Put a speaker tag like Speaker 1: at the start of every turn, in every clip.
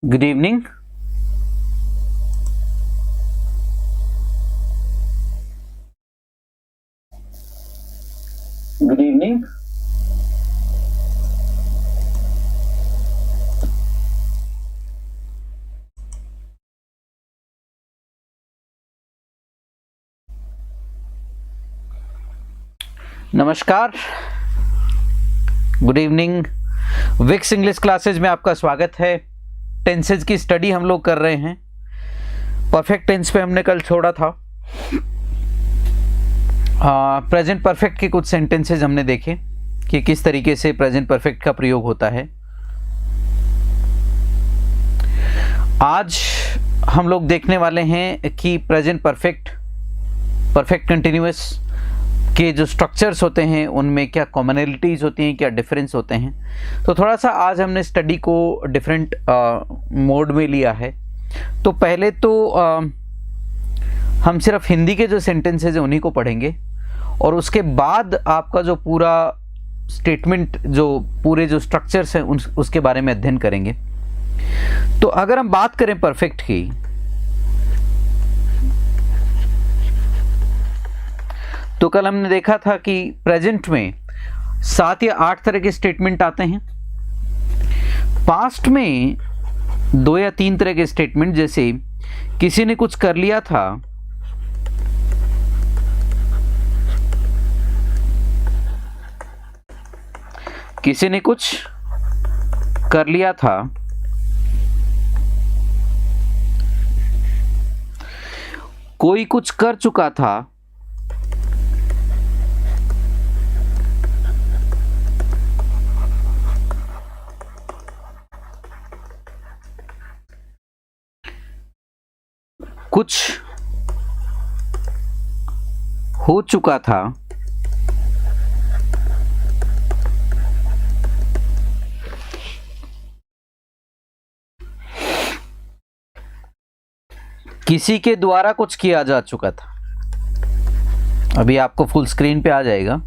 Speaker 1: Good evening.
Speaker 2: Good evening.
Speaker 1: नमस्कार, good evening. Vicks English classes में आपका स्वागत है। टेंसेज की स्टडी हम लोग कर रहे हैं। परफेक्ट टेंस पे हमने कल छोड़ा था। प्रेजेंट परफेक्ट के कुछ सेंटेंसेज हमने देखे कि किस तरीके से प्रेजेंट परफेक्ट का प्रयोग होता है। आज हम लोग देखने वाले हैं कि प्रेजेंट परफेक्ट, परफेक्ट कंटिन्यूअस के जो स्ट्रक्चर्स होते हैं उनमें क्या कॉमनैलिटीज़ होती हैं, क्या डिफरेंस होते हैं। तो थोड़ा सा आज हमने स्टडी को डिफरेंट मोड में लिया है। तो पहले तो हम सिर्फ हिंदी के जो सेंटेंसेज हैं उन्हीं को पढ़ेंगे और उसके बाद आपका जो पूरा स्टेटमेंट, जो पूरे जो स्ट्रक्चर्स हैं उसके बारे में अध्ययन करेंगे। तो अगर हम बात करें परफेक्ट की, तो कल हमने देखा था कि प्रेजेंट में 7 या 8 तरह के स्टेटमेंट आते हैं। पास्ट में 2 या 3 तरह के स्टेटमेंट, जैसे किसी ने कुछ कर लिया था, किसी ने कुछ कर लिया था, कोई कुछ कर चुका था, कुछ हो चुका था, किसी के द्वारा कुछ किया जा चुका था। अभी आपको फुल स्क्रीन पे आ जाएगा।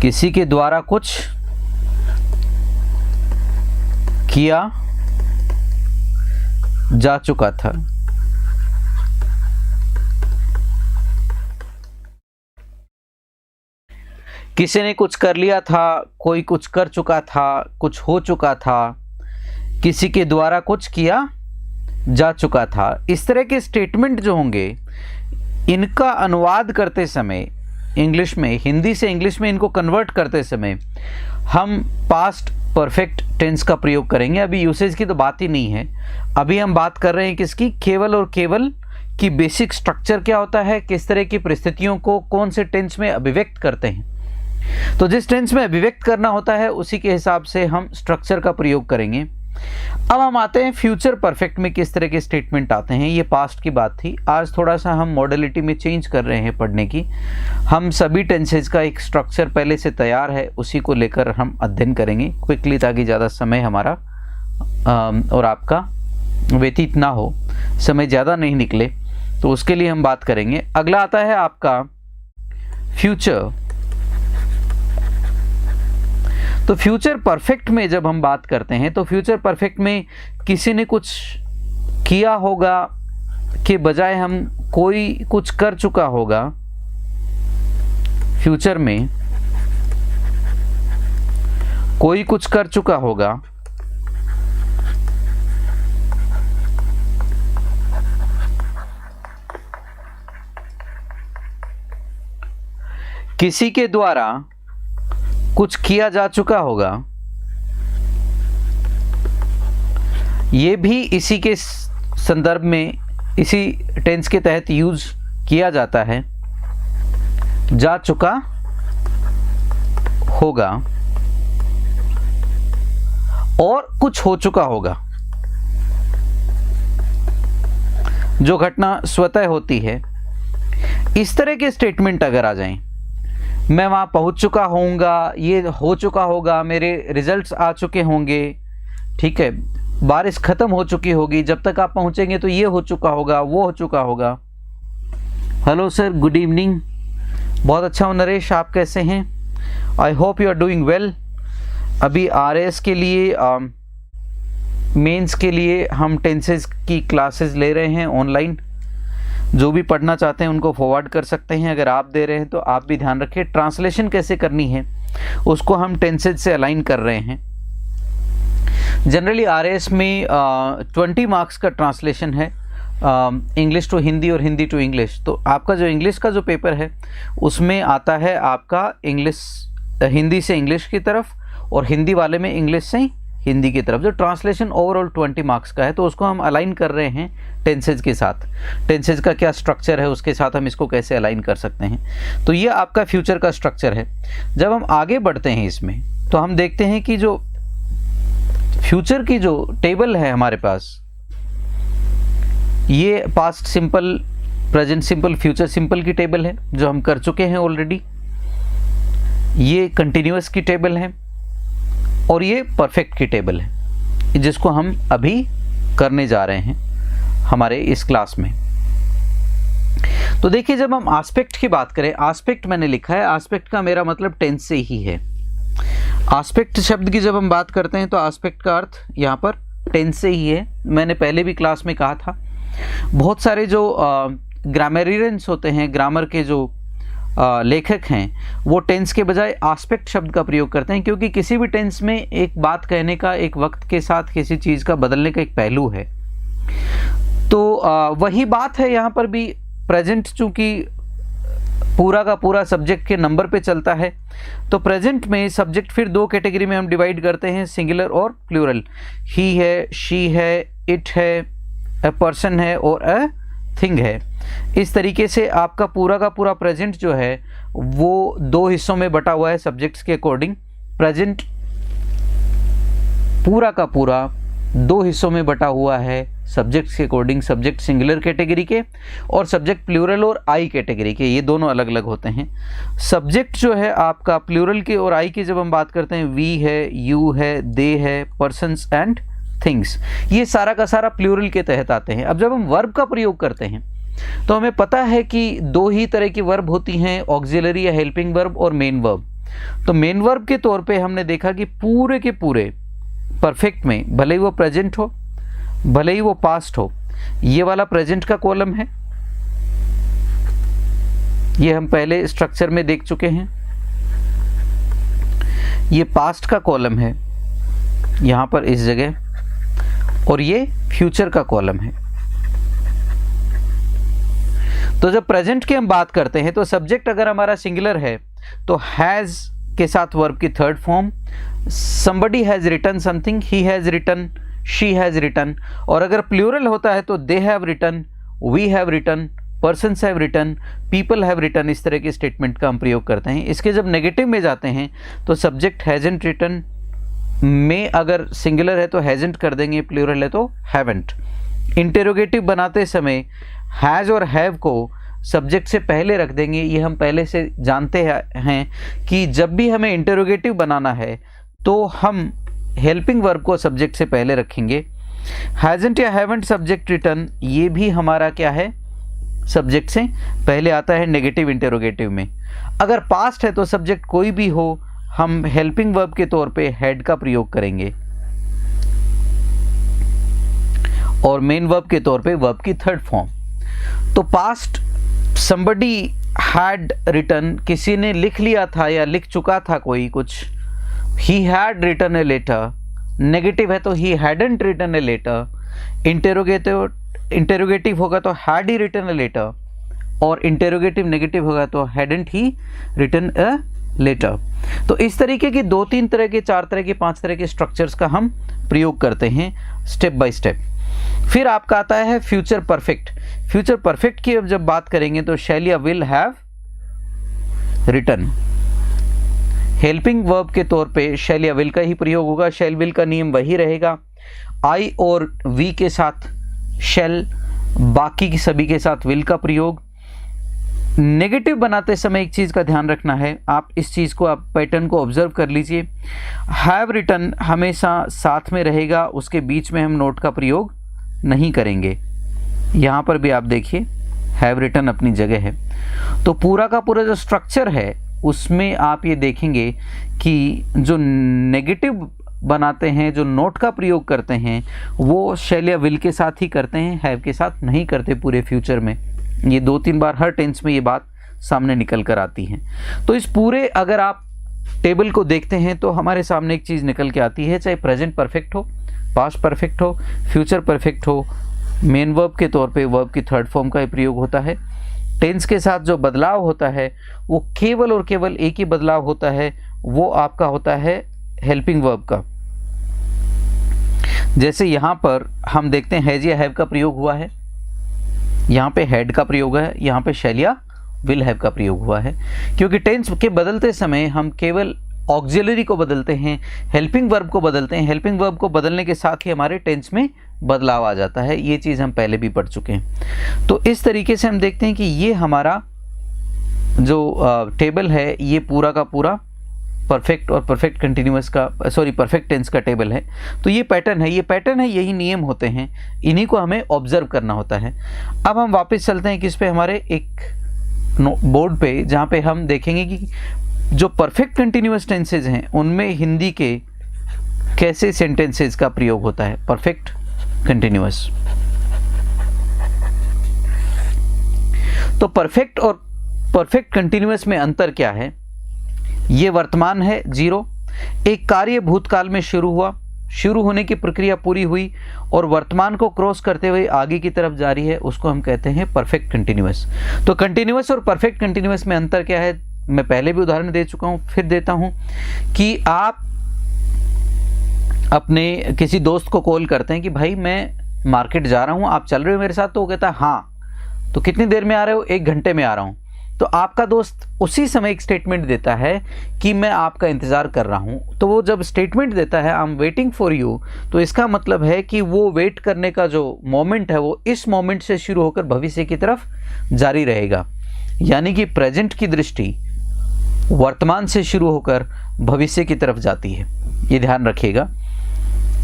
Speaker 1: किसी के द्वारा कुछ किया जा चुका था। किसी ने कुछ कर लिया था, कोई कुछ कर चुका था, कुछ हो चुका था, किसी के द्वारा कुछ किया जा चुका था। इस तरह के स्टेटमेंट जो होंगे, इनका अनुवाद करते समय इंग्लिश में, हिंदी से इंग्लिश में इनको कन्वर्ट करते समय हम पास्ट परफेक्ट टेंस का प्रयोग करेंगे। अभी यूसेज की तो बात ही नहीं है। अभी हम बात कर रहे हैं किसकी, केवल और केवल कि बेसिक स्ट्रक्चर क्या होता है, किस तरह की परिस्थितियों को कौन से टेंस में अभिव्यक्त करते हैं। तो जिस टेंस में अभिव्यक्त करना होता है उसी के हिसाब से हम स्ट्रक्चर का प्रयोग करेंगे। अब हम आते हैं फ्यूचर परफेक्ट में किस तरह के स्टेटमेंट आते हैं। ये पास्ट की बात थी। आज थोड़ा सा हम मॉडलिटी में चेंज कर रहे हैं पढ़ने की। हम सभी टेंसेज का एक स्ट्रक्चर पहले से तैयार है, उसी को लेकर हम अध्ययन करेंगे क्विकली, ताकि ज़्यादा समय हमारा और आपका व्यतीत ना हो, समय ज़्यादा नहीं निकले। तो उसके लिए हम बात करेंगे। अगला आता है आपका फ्यूचर। तो फ्यूचर परफेक्ट में जब हम बात करते हैं तो फ्यूचर परफेक्ट में किसी ने कुछ किया होगा के बजाय हम कोई कुछ कर चुका होगा। फ्यूचर में कोई कुछ कर चुका होगा, किसी के द्वारा कुछ किया जा चुका होगा। ये भी इसी के संदर्भ में, इसी टेंस के तहत यूज किया जाता है। जा चुका होगा और कुछ हो चुका होगा। जो घटना स्वतः होती है, इस तरह के स्टेटमेंट अगर आ जाएं, मैं वहाँ पहुँच चुका होऊंगा, ये हो चुका होगा, मेरे रिजल्ट्स आ चुके होंगे, ठीक है, बारिश ख़त्म हो चुकी होगी, जब तक आप पहुँचेंगे तो ये हो चुका होगा, वो हो चुका होगा। Hello sir, good evening. बहुत अच्छा हूँ नरेश, आप कैसे हैं? I hope you are doing well. अभी आरएस के लिए मेंस के लिए हम टेंसेस की क्लासेस ले रहे हैं ऑनलाइन। जो भी पढ़ना चाहते हैं उनको फॉरवर्ड कर सकते हैं। अगर आप दे रहे हैं तो आप भी ध्यान रखें। ट्रांसलेशन कैसे करनी है उसको हम टेंसेज से अलाइन कर रहे हैं। जनरली आरएएस में 20 मार्क्स का ट्रांसलेशन है, इंग्लिश टू हिंदी और हिंदी टू इंग्लिश। तो आपका जो इंग्लिश का जो पेपर है उसमें आता है आपका हिंदी से इंग्लिश की तरफ, और हिंदी वाले में इंग्लिश से हिंदी की तरफ। जो ट्रांसलेशन ओवरऑल 20 मार्क्स का है, तो उसको हम अलाइन कर रहे हैं टेंसेज के साथ। टेंसेज का क्या स्ट्रक्चर है उसके साथ हम इसको कैसे अलाइन कर सकते हैं। तो ये आपका फ्यूचर का स्ट्रक्चर है। जब हम आगे बढ़ते हैं इसमें तो हम देखते हैं कि जो फ्यूचर की जो टेबल है हमारे पास, ये past simple, present simple, future simple की टेबल है जो हम कर चुके हैं ऑलरेडी। ये कंटिन्यूअस की टेबल है और ये परफेक्ट की टेबल है जिसको हम अभी करने जा रहे हैं हमारे इस क्लास में। तो देखिए, जब हम आस्पेक्ट की बात करें, आस्पेक्ट मैंने लिखा है, आस्पेक्ट का मेरा मतलब टेंस से ही है। आस्पेक्ट शब्द की जब हम बात करते हैं तो आस्पेक्ट का अर्थ यहाँ पर टेंस से ही है। मैंने पहले भी क्लास में कहा था, बहुत सारे जो ग्रामरियंस होते हैं, ग्रामर के जो लेखक हैं, वो टेंस के बजाय आस्पेक्ट शब्द का प्रयोग करते हैं, क्योंकि किसी भी टेंस में एक बात कहने का, एक वक्त के साथ किसी चीज़ का बदलने का एक पहलू है। तो वही बात है यहाँ पर भी। प्रेजेंट चूँकि पूरा का पूरा सब्जेक्ट के नंबर पे चलता है, तो प्रेजेंट में सब्जेक्ट फिर दो कैटेगरी में हम डिवाइड करते हैं, सिंगुलर और प्लूरल। ही है, शी है, इट है, अ पर्सन है और अ थिंग है। इस तरीके से आपका पूरा का पूरा प्रेजेंट जो है वो दो हिस्सों में बटा हुआ है सब्जेक्ट्स के अकॉर्डिंग। प्रेजेंट पूरा का पूरा दो हिस्सों में बटा हुआ है सब्जेक्ट्स के अकॉर्डिंग, सब्जेक्ट सिंगुलर कैटेगरी के और सब्जेक्ट प्लूरल और आई कैटेगरी के। ये दोनों अलग अलग होते हैं। सब्जेक्ट जो है आपका प्लूरल के और आई की जब हम बात करते हैं, वी है, यू है, दे है, पर्सन्स एंड थिंग्स, ये सारा का सारा प्लूरल के तहत आते हैं। अब जब हम वर्ब का प्रयोग करते हैं तो हमें पता है कि दो ही तरह की वर्ब होती हैं, ऑक्सिलरी या हेल्पिंग वर्ब और मेन वर्ब। तो मेन वर्ब के तौर पे हमने देखा कि पूरे के पूरे परफेक्ट में, भले ही वो प्रेजेंट हो, भले ही वो पास्ट हो, ये वाला प्रेजेंट का कॉलम है, ये हम पहले स्ट्रक्चर में देख चुके हैं। ये पास्ट का कॉलम है यहाँ पर इस जगह, और ये फ्यूचर का कॉलम है। तो जब प्रेजेंट की हम बात करते हैं तो सब्जेक्ट अगर हमारा सिंगुलर है तो हैज के साथ वर्ब की third form, somebody has written something, he has written, she has written। और अगर प्लूरल होता है तो they have written, we have written, persons have written, people have written। इस तरह के स्टेटमेंट का हम प्रयोग करते हैं। इसके जब नेगेटिव में जाते हैं तो सब्जेक्ट hasn't written, में अगर सिंगुलर है तो hasn't कर देंगे, प्लूरल है तो haven't। इंटेरोगेटिव बनाते समय हैज़ और हैव को सब्जेक्ट से पहले रख देंगे। ये हम पहले से जानते हैं कि जब भी हमें इंटेरोगेटिव बनाना है तो हम हेल्पिंग वर्ब को सब्जेक्ट से पहले रखेंगे। हैजंट या हैवंट सब्जेक्ट रिटर्न, ये भी हमारा क्या है, सब्जेक्ट से पहले आता है नेगेटिव इंटेरोगेटिव में। अगर पास्ट है तो सब्जेक्ट कोई भी हो, हम हेल्पिंग वर्ब के तौर पे हैड का प्रयोग करेंगे, और मेन वर्ब के तौर पे वर्ब की थर्ड फॉर्म। तो पास्ट somebody had written, किसी ने लिख लिया था या लिख चुका था कोई कुछ। he had written a letter, negative है तो he hadn't written a letter। Interrogative होगा तो had he written a letter, और इंटेरोगेटिव नेगेटिव होगा तो hadn't he written a letter। तो इस तरीके की दो तीन तरह के, चार तरह के, पांच तरह के स्ट्रक्चर्स का हम प्रयोग करते हैं स्टेप बाय स्टेप। फिर आपका आता है फ्यूचर परफेक्ट। फ्यूचर परफेक्ट की अब जब बात करेंगे तो शैल या will have written, helping verb के तौर पे शैल या विल का ही प्रयोग होगा। शैल विल का नियम वही रहेगा, आई और वी के साथ शैल, बाकी की सभी के साथ विल का प्रयोग। नेगेटिव बनाते समय एक चीज़ का ध्यान रखना है, आप इस चीज़ को, आप पैटर्न को ऑब्जर्व कर लीजिए। हैव रिटन हमेशा साथ में रहेगा, उसके बीच में हम नोट का प्रयोग नहीं करेंगे। यहाँ पर भी आप देखिए हैव रिटन अपनी जगह है। तो पूरा का पूरा जो स्ट्रक्चर है उसमें आप ये देखेंगे कि जो नेगेटिव बनाते हैं, जो नोट का प्रयोग करते हैं, वो शैल या विल के साथ ही करते हैं, हैव के साथ नहीं करते पूरे फ्यूचर में। ये 2-3 बार हर टेंस में ये बात सामने निकल कर आती है। तो इस पूरे अगर आप टेबल को देखते हैं तो हमारे सामने एक चीज़ निकल के आती है, चाहे प्रेजेंट परफेक्ट हो, पास्ट परफेक्ट हो, फ्यूचर परफेक्ट हो, मेन वर्ब के तौर पे वर्ब की थर्ड फॉर्म का ही प्रयोग होता है। टेंस के साथ जो बदलाव होता है वो केवल और केवल एक ही बदलाव होता है, वो आपका होता है हेल्पिंग वर्ब का। जैसे यहाँ पर हम देखते हैं हैज या हैव का प्रयोग हुआ है, यहाँ पे हैड का प्रयोग है, यहाँ पे शैल या विल हैव का प्रयोग हुआ है। क्योंकि टेंस के बदलते समय हम केवल ऑक्सिलरी को बदलते हैं, हेल्पिंग वर्ब को बदलते हैं। हेल्पिंग वर्ब को बदलने के साथ ही हमारे टेंस में बदलाव आ जाता है। ये चीज़ हम पहले भी पढ़ चुके हैं। तो इस तरीके से हम देखते हैं कि ये हमारा जो टेबल है ये पूरा का पूरा परफेक्ट और परफेक्ट कंटिन्यूअस का परफेक्ट टेंस का टेबल है। तो ये पैटर्न है, यही नियम होते हैं, इन्हीं को हमें ऑब्जर्व करना होता है। अब हम वापस चलते हैं किस पे, हमारे एक बोर्ड पे, जहाँ पे हम देखेंगे कि जो परफेक्ट कंटिन्यूअस टेंसेज हैं उनमें हिंदी के कैसे सेंटेंसेज का प्रयोग होता है। परफेक्ट कंटिन्यूअस, तो परफेक्ट और परफेक्ट कंटिन्यूअस में अंतर क्या है? ये वर्तमान है 0, एक कार्य भूतकाल में शुरू हुआ, शुरू होने की प्रक्रिया पूरी हुई और वर्तमान को क्रॉस करते हुए आगे की तरफ जारी है, उसको हम कहते हैं परफेक्ट कंटिन्यूअस। तो कंटिन्यूअस और परफेक्ट कंटिन्यूअस में अंतर क्या है? मैं पहले भी उदाहरण दे चुका हूं, फिर देता हूं कि आप अपने किसी दोस्त को कॉल करते हैं कि भाई मैं मार्केट जा रहा हूं, आप चल रहे हो मेरे साथ? तो वो कहता है हाँ। तो कितनी देर में आ रहे हो? 1 घंटे में आ रहा हूं। तो आपका दोस्त उसी समय एक स्टेटमेंट देता है कि मैं आपका इंतज़ार कर रहा हूं। तो वो जब स्टेटमेंट देता है I am waiting for you, तो इसका मतलब है कि वो वेट करने का जो मोमेंट है वो इस मोमेंट से शुरू होकर भविष्य की तरफ जारी रहेगा। यानी कि प्रेजेंट की दृष्टि वर्तमान से शुरू होकर भविष्य की तरफ जाती है, ये ध्यान रखिएगा।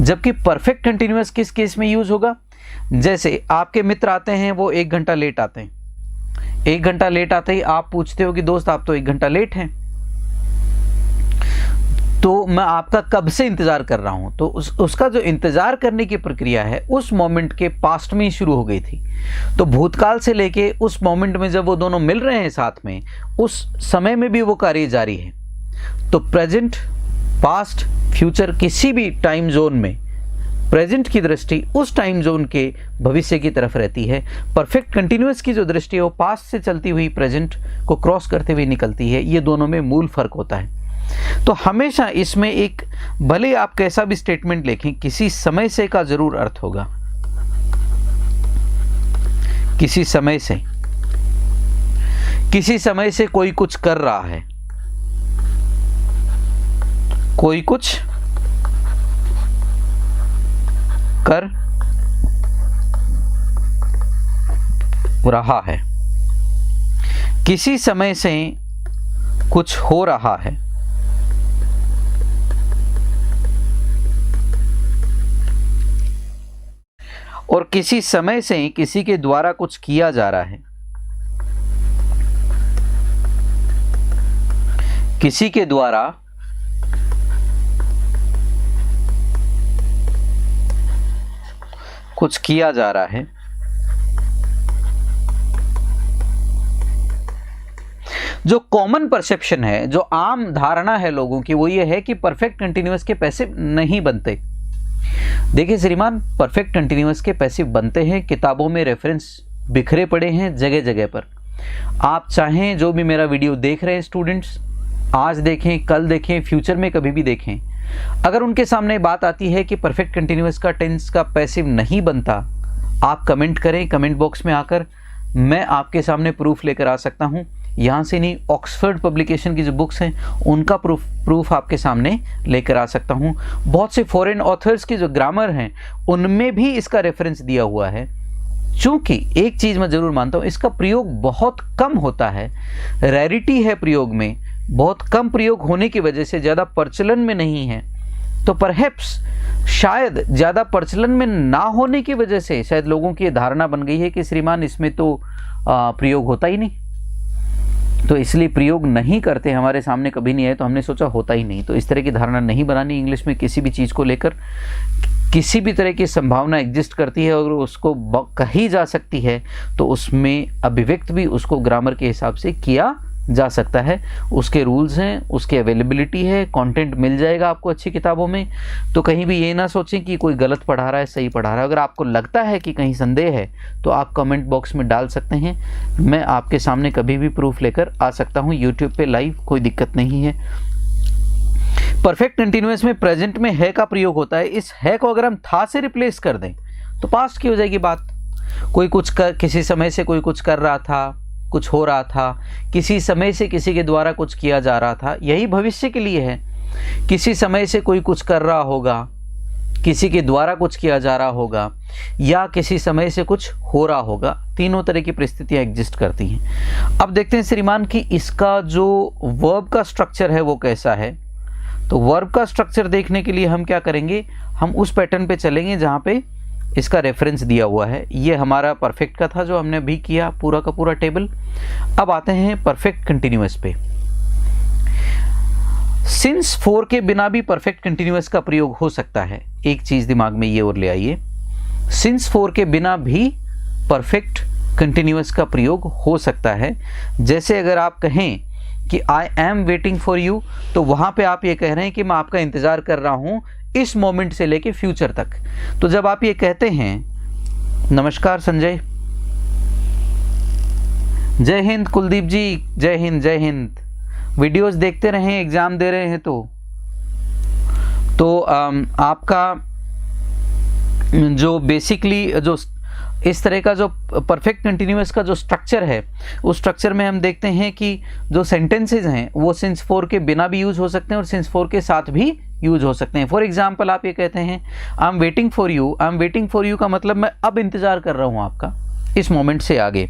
Speaker 1: जबकि परफेक्ट कंटिन्यूअस किस केस में यूज होगा? जैसे आपके मित्र आते हैं, वो 1 घंटा लेट आते हैं, 1 घंटा लेट आते ही आप पूछते हो कि दोस्त आप तो 1 घंटा लेट हैं, तो मैं आपका कब से इंतजार कर रहा हूं। तो उसका जो इंतजार करने की प्रक्रिया है उस मोमेंट के पास्ट में ही शुरू हो गई थी। तो भूतकाल से लेके उस मोमेंट में जब वो दोनों मिल रहे हैं साथ में, उस समय में भी वो कार्य जारी है। तो प्रेजेंट, पास्ट, फ्यूचर, किसी भी टाइम जोन में प्रेजेंट की दृष्टि उस टाइम जोन के भविष्य की तरफ रहती है। परफेक्ट कंटिन्यूअस की जो दृष्टि है वो पास्ट से चलती हुई प्रेजेंट को क्रॉस करते हुए निकलती है। ये दोनों में मूल फर्क होता है। तो हमेशा इसमें एक, भले आप कैसा भी स्टेटमेंट लिखें, किसी समय से का जरूर अर्थ होगा। किसी समय से, किसी समय से कोई कुछ कर रहा है, कोई कुछ कर रहा है, किसी समय से कुछ हो रहा है, और किसी समय से किसी के द्वारा कुछ किया जा रहा है। किसी के द्वारा कुछ किया जा रहा है। जो कॉमन परसेप्शन है, जो आम धारणा है लोगों की, वो ये है कि परफेक्ट कंटिन्यूअस के पैसिव नहीं बनते। देखिए श्रीमान, परफेक्ट कंटिन्यूअस के पैसिव बनते हैं, किताबों में रेफरेंस बिखरे पड़े हैं जगह जगह पर। आप चाहें जो भी मेरा वीडियो देख रहे हैं स्टूडेंट्स, आज देखें, कल देखें, फ्यूचर में कभी भी देखें, अगर उनके सामने बात आती है कि परफेक्ट कंटिन्यूअस का टेंस का पैसिव नहीं बनता, आप कमेंट करें कमेंट बॉक्स में आकर, मैं आपके सामने प्रूफ लेकर आ सकता हूं। यहाँ से नहीं, ऑक्सफोर्ड पब्लिकेशन की जो बुक्स हैं उनका प्रूफ आपके सामने लेकर आ सकता हूँ। बहुत से फॉरेन ऑथर्स की जो ग्रामर हैं उनमें भी इसका रेफरेंस दिया हुआ है। चूंकि एक चीज़ मैं ज़रूर मानता हूँ, इसका प्रयोग बहुत कम होता है, रैरिटी है प्रयोग में, बहुत कम प्रयोग होने की वजह से ज़्यादा प्रचलन में नहीं है। तो परहैप्स शायद ज़्यादा प्रचलन में ना होने की वजह से शायद लोगों की धारणा बन गई है कि श्रीमान इसमें तो प्रयोग होता ही नहीं। तो इसलिए प्रयोग नहीं करते, हमारे सामने कभी नहीं आए तो हमने सोचा होता ही नहीं। तो इस तरह की धारणा नहीं बनानी इंग्लिश में। किसी भी चीज़ को लेकर किसी भी तरह की संभावना एग्जिस्ट करती है और उसको कही जा सकती है तो उसमें अभिव्यक्त भी उसको ग्रामर के हिसाब से किया जा सकता है। उसके रूल्स हैं, उसकी अवेलेबिलिटी है, कंटेंट मिल जाएगा आपको अच्छी किताबों में। तो कहीं भी ये ना सोचें कि कोई गलत पढ़ा रहा है, सही पढ़ा रहा है। अगर आपको लगता है कि कहीं संदेह है तो आप कमेंट बॉक्स में डाल सकते हैं, मैं आपके सामने कभी भी प्रूफ लेकर आ सकता हूँ यूट्यूब पे लाइव, कोई दिक्कत नहीं है। परफेक्ट कंटिन्यूअस में प्रेजेंट में है का प्रयोग होता है। इस है को अगर हम था से रिप्लेस कर दें तो पास्ट की हो जाएगी बात। कोई कुछ कर, किसी समय से कोई कुछ कर रहा था, कुछ हो रहा था, किसी समय से किसी के द्वारा कुछ किया जा रहा था, यही भविष्य के लिए है। किसी समय से कोई कुछ कर रहा होगा, किसी के द्वारा कुछ किया जा रहा होगा, या किसी समय से कुछ हो रहा होगा। तीनों तरह की परिस्थितियां एग्जिस्ट करती हैं। अब देखते हैं श्रीमान कि इसका जो वर्ब का स्ट्रक्चर है वो कैसा है। तो वर्ब का स्ट्रक्चर देखने के लिए हम क्या करेंगे, हम उस पैटर्न पे चलेंगे जहाँ पे इसका रेफरेंस दिया हुआ है। ये हमारा परफेक्ट का था जो हमने अभी किया पूरा का पूरा टेबल। अब आते हैं परफेक्ट कंटिन्यूअस पे। सिंस फॉर के बिना भी परफेक्ट कंटिन्यूअस का प्रयोग हो सकता है। एक चीज दिमाग में ये और ले आइए, सिंस फॉर के बिना भी परफेक्ट कंटिन्यूअस का प्रयोग हो सकता है। जैसे अगर आप कहें कि I am waiting for you, तो वहां पे आप ये कह रहे हैं कि मैं आपका इंतजार कर रहा हूं इस मोमेंट से लेके फ्यूचर तक। तो जब आप ये कहते हैं, नमस्कार संजय, जय हिंद कुलदीप जी, जय हिंद जय हिंद, वीडियोस देखते रहें, एग्जाम दे रहे हैं तो आपका जो बेसिकली जो इस तरह का जो परफेक्ट कंटिन्यूअस का जो स्ट्रक्चर है, उस स्ट्रक्चर में हम देखते हैं कि जो सेंटेंसेज हैं वो सिंस फॉर के बिना भी यूज हो सकते हैं और सिंस फॉर के साथ भी यूज हो सकते हैं। फॉर एग्जाम्पल आप ये कहते हैं I am waiting for you. I am waiting for you का मतलब मैं अब इंतजार कर रहा हूँ आपका इस मोमेंट से आगे।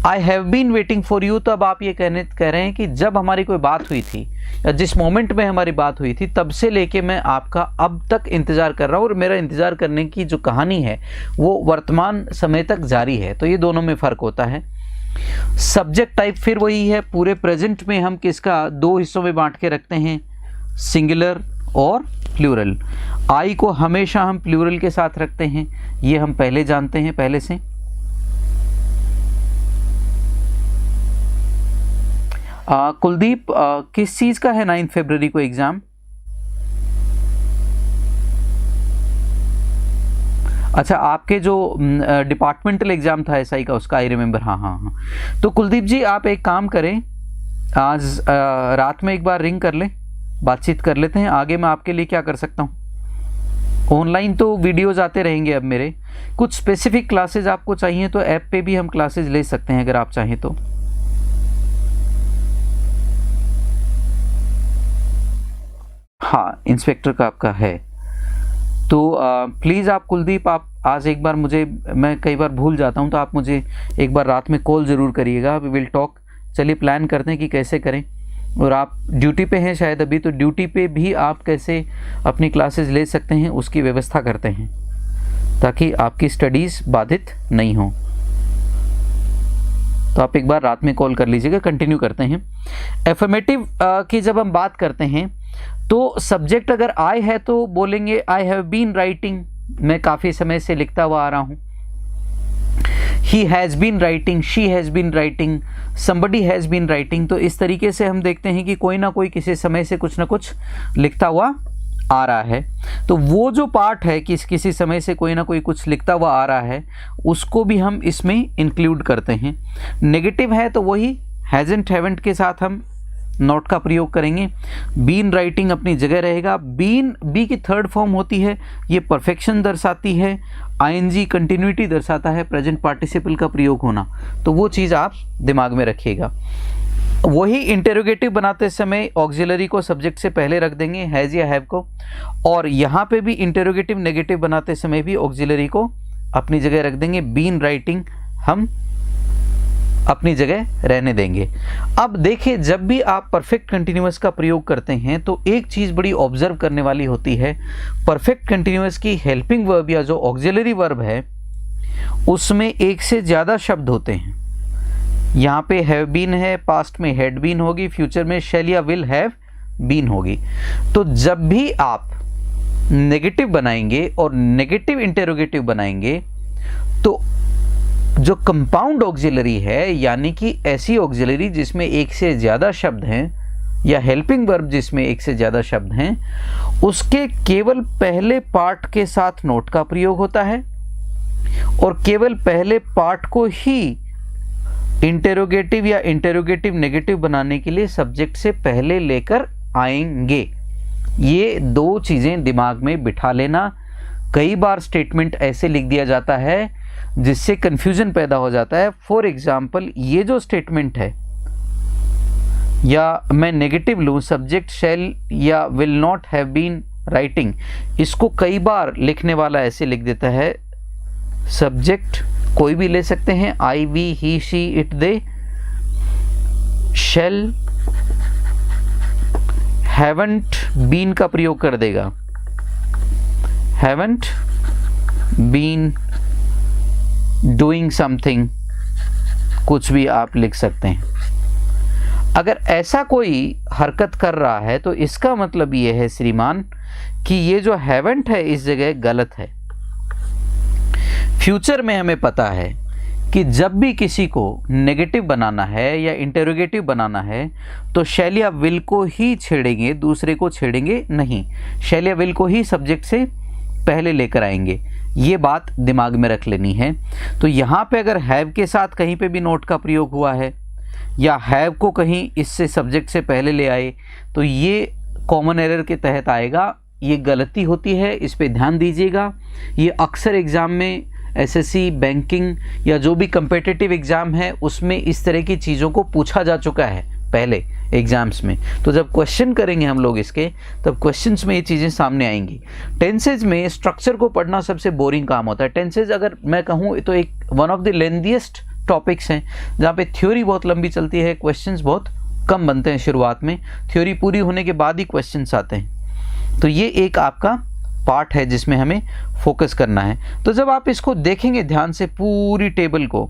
Speaker 1: I have been waiting for you, तो अब आप ये कह रहे हैं कि जब हमारी कोई बात हुई थी या जिस मोमेंट में हमारी बात हुई थी तब से लेके मैं आपका अब तक इंतजार कर रहा हूँ और मेरा इंतजार करने की जो कहानी है वो वर्तमान समय तक जारी है। तो ये दोनों में फ़र्क होता है। सब्जेक्ट टाइप फिर वही है। पूरे प्रेजेंट में हम किसका दो हिस्सों में बांट के रखते हैं, सिंगुलर और प्लूरल। आई को हमेशा हम प्लूरल के साथ रखते हैं, ये हम पहले जानते हैं पहले से। कुलदीप किस चीज़ का है 9 फरवरी को एग्ज़ाम? अच्छा, आपके जो डिपार्टमेंटल एग्ज़ाम था एसआई का, उसका आई रिमेंबर। हाँ। तो कुलदीप जी आप एक काम करें, आज रात में एक बार रिंग कर लें, बातचीत कर लेते हैं। आगे मैं आपके लिए क्या कर सकता हूँ, ऑनलाइन तो वीडियोज़ आते रहेंगे अब मेरे। कुछ स्पेसिफिक क्लासेज आपको चाहिए तो ऐप पे भी हम क्लासेज ले सकते हैं अगर आप चाहें तो। हाँ, इंस्पेक्टर का आपका है तो प्लीज़ आप कुलदीप आप आज एक बार मुझे, मैं कई बार भूल जाता हूँ, तो आप मुझे एक बार रात में कॉल ज़रूर करिएगा। We will talk. चलिए प्लान करते हैं कि कैसे करें। और आप ड्यूटी पे हैं शायद अभी, तो ड्यूटी पे भी आप कैसे अपनी क्लासेस ले सकते हैं उसकी व्यवस्था करते हैं ताकि आपकी स्टडीज़ बाधित नहीं हो। तो आप एक बार रात में कॉल कर लीजिएगा। कंटिन्यू करते हैं। एफर्मेटिव की जब हम बात करते हैं तो सब्जेक्ट अगर आई है तो बोलेंगे आई हैव बीन राइटिंग, मैं काफ़ी समय से लिखता हुआ आ रहा हूँ। He has been writing, she has been writing, somebody has been writing. तो इस तरीके से हम देखते हैं कि कोई ना कोई किसी समय से कुछ ना कुछ लिखता हुआ आ रहा है। तो वो जो पार्ट है कि किसी समय से कोई ना कोई कुछ लिखता हुआ आ रहा है, उसको भी हम इसमें इंक्लूड करते हैं। नेगेटिव है तो वही हैज़न्ट हैवंट के साथ हम नॉट का प्रयोग करेंगे। बीन राइटिंग अपनी जगह रहेगा। बीन बी की थर्ड फॉर्म होती है, ये परफेक्शन दर्शाती है। आईएनजी कंटिन्यूटी दर्शाता है, प्रेजेंट पार्टिसिपल का प्रयोग होना। तो वो चीज़ आप दिमाग में रखिएगा। वही इंटेरोगेटिव बनाते समय ऑक्सिलरी को सब्जेक्ट से पहले रख देंगे, हैज़ या हैव को। और यहाँ पे भी इंटेरोगेटिव नेगेटिव बनाते समय भी ऑक्सिलरी को अपनी जगह रख देंगे। बीन राइटिंग हम अपनी जगह रहने देंगे। अब देखिए, जब भी आप परफेक्ट कंटिन्यूअस का प्रयोग करते हैं तो एक चीज़ बड़ी ऑब्जर्व करने वाली होती है। परफेक्ट कंटिन्यूअस की हेल्पिंग वर्ब या जो ऑक्सिलरी वर्ब है उसमें एक से ज़्यादा शब्द होते हैं। यहाँ पे हैव बीन है, पास्ट में हैड बीन होगी, फ्यूचर में शैल या विल हैव बीन होगी। तो जब भी आप नेगेटिव बनाएंगे और नेगेटिव इंटेरोगेटिव बनाएंगे तो जो कंपाउंड ऑक्सिलरी है, यानी कि ऐसी ऑक्सिलरी जिसमें एक से ज़्यादा शब्द हैं या हेल्पिंग वर्ब जिसमें एक से ज़्यादा शब्द हैं, उसके केवल पहले पार्ट के साथ नोट का प्रयोग होता है और केवल पहले पार्ट को ही इंटेरोगेटिव या इंटेरोगेटिव नेगेटिव बनाने के लिए सब्जेक्ट से पहले लेकर आएंगे। ये दो चीज़ें दिमाग में बिठा लेना। कई बार स्टेटमेंट ऐसे लिख दिया जाता है जिससे कंफ्यूजन पैदा हो जाता है। फॉर एग्जाम्पल, ये जो स्टेटमेंट है, या मैं नेगेटिव लूँ, सब्जेक्ट शैल या will not have been writing, इसको कई बार लिखने वाला ऐसे लिख देता है, सब्जेक्ट कोई भी ले सकते हैं, I we he she it they, shall haven't been का प्रयोग कर देगा, हैवंट बीन डूइंग समथिंग, कुछ भी आप लिख सकते हैं। अगर ऐसा कोई हरकत कर रहा है तो इसका मतलब ये है श्रीमान कि ये जो हैवंट है इस जगह गलत है। फ्यूचर में हमें पता है कि जब भी किसी को नेगेटिव बनाना है या इंटेरोगेटिव बनाना है तो शैल या विल को ही छेड़ेंगे, दूसरे को छेड़ेंगे नहीं। शैल या विल को ही सब्जेक्ट से पहले लेकर आएंगे, ये बात दिमाग में रख लेनी है। तो यहाँ पे अगर हैव के साथ कहीं पे भी नोट का प्रयोग हुआ है या हैव को कहीं इससे सब्जेक्ट से पहले ले आए तो ये कॉमन एरर के तहत आएगा। ये गलती होती है, इस पे ध्यान दीजिएगा। ये अक्सर एग्ज़ाम में एसएससी, बैंकिंग या जो भी कम्पिटिटिव एग्ज़ाम है उसमें इस तरह की चीज़ों को पूछा जा चुका है पहले एग्जाम्स में। तो जब क्वेश्चन करेंगे हम लोग इसके, तब क्वेश्चंस में ये चीज़ें सामने आएंगी। टेंसेज में स्ट्रक्चर को पढ़ना सबसे बोरिंग काम होता है। टेंसेज अगर मैं कहूँ तो एक one of the lengthiest topics हैं जहाँ पे थ्योरी बहुत लंबी चलती है, क्वेश्चंस बहुत कम बनते हैं शुरुआत में, थ्योरी पूरी होने के बाद ही क्वेश्चंस आते हैं। तो ये एक आपका पार्ट है जिसमें हमें फोकस करना है। तो जब आप इसको देखेंगे ध्यान से पूरी टेबल को,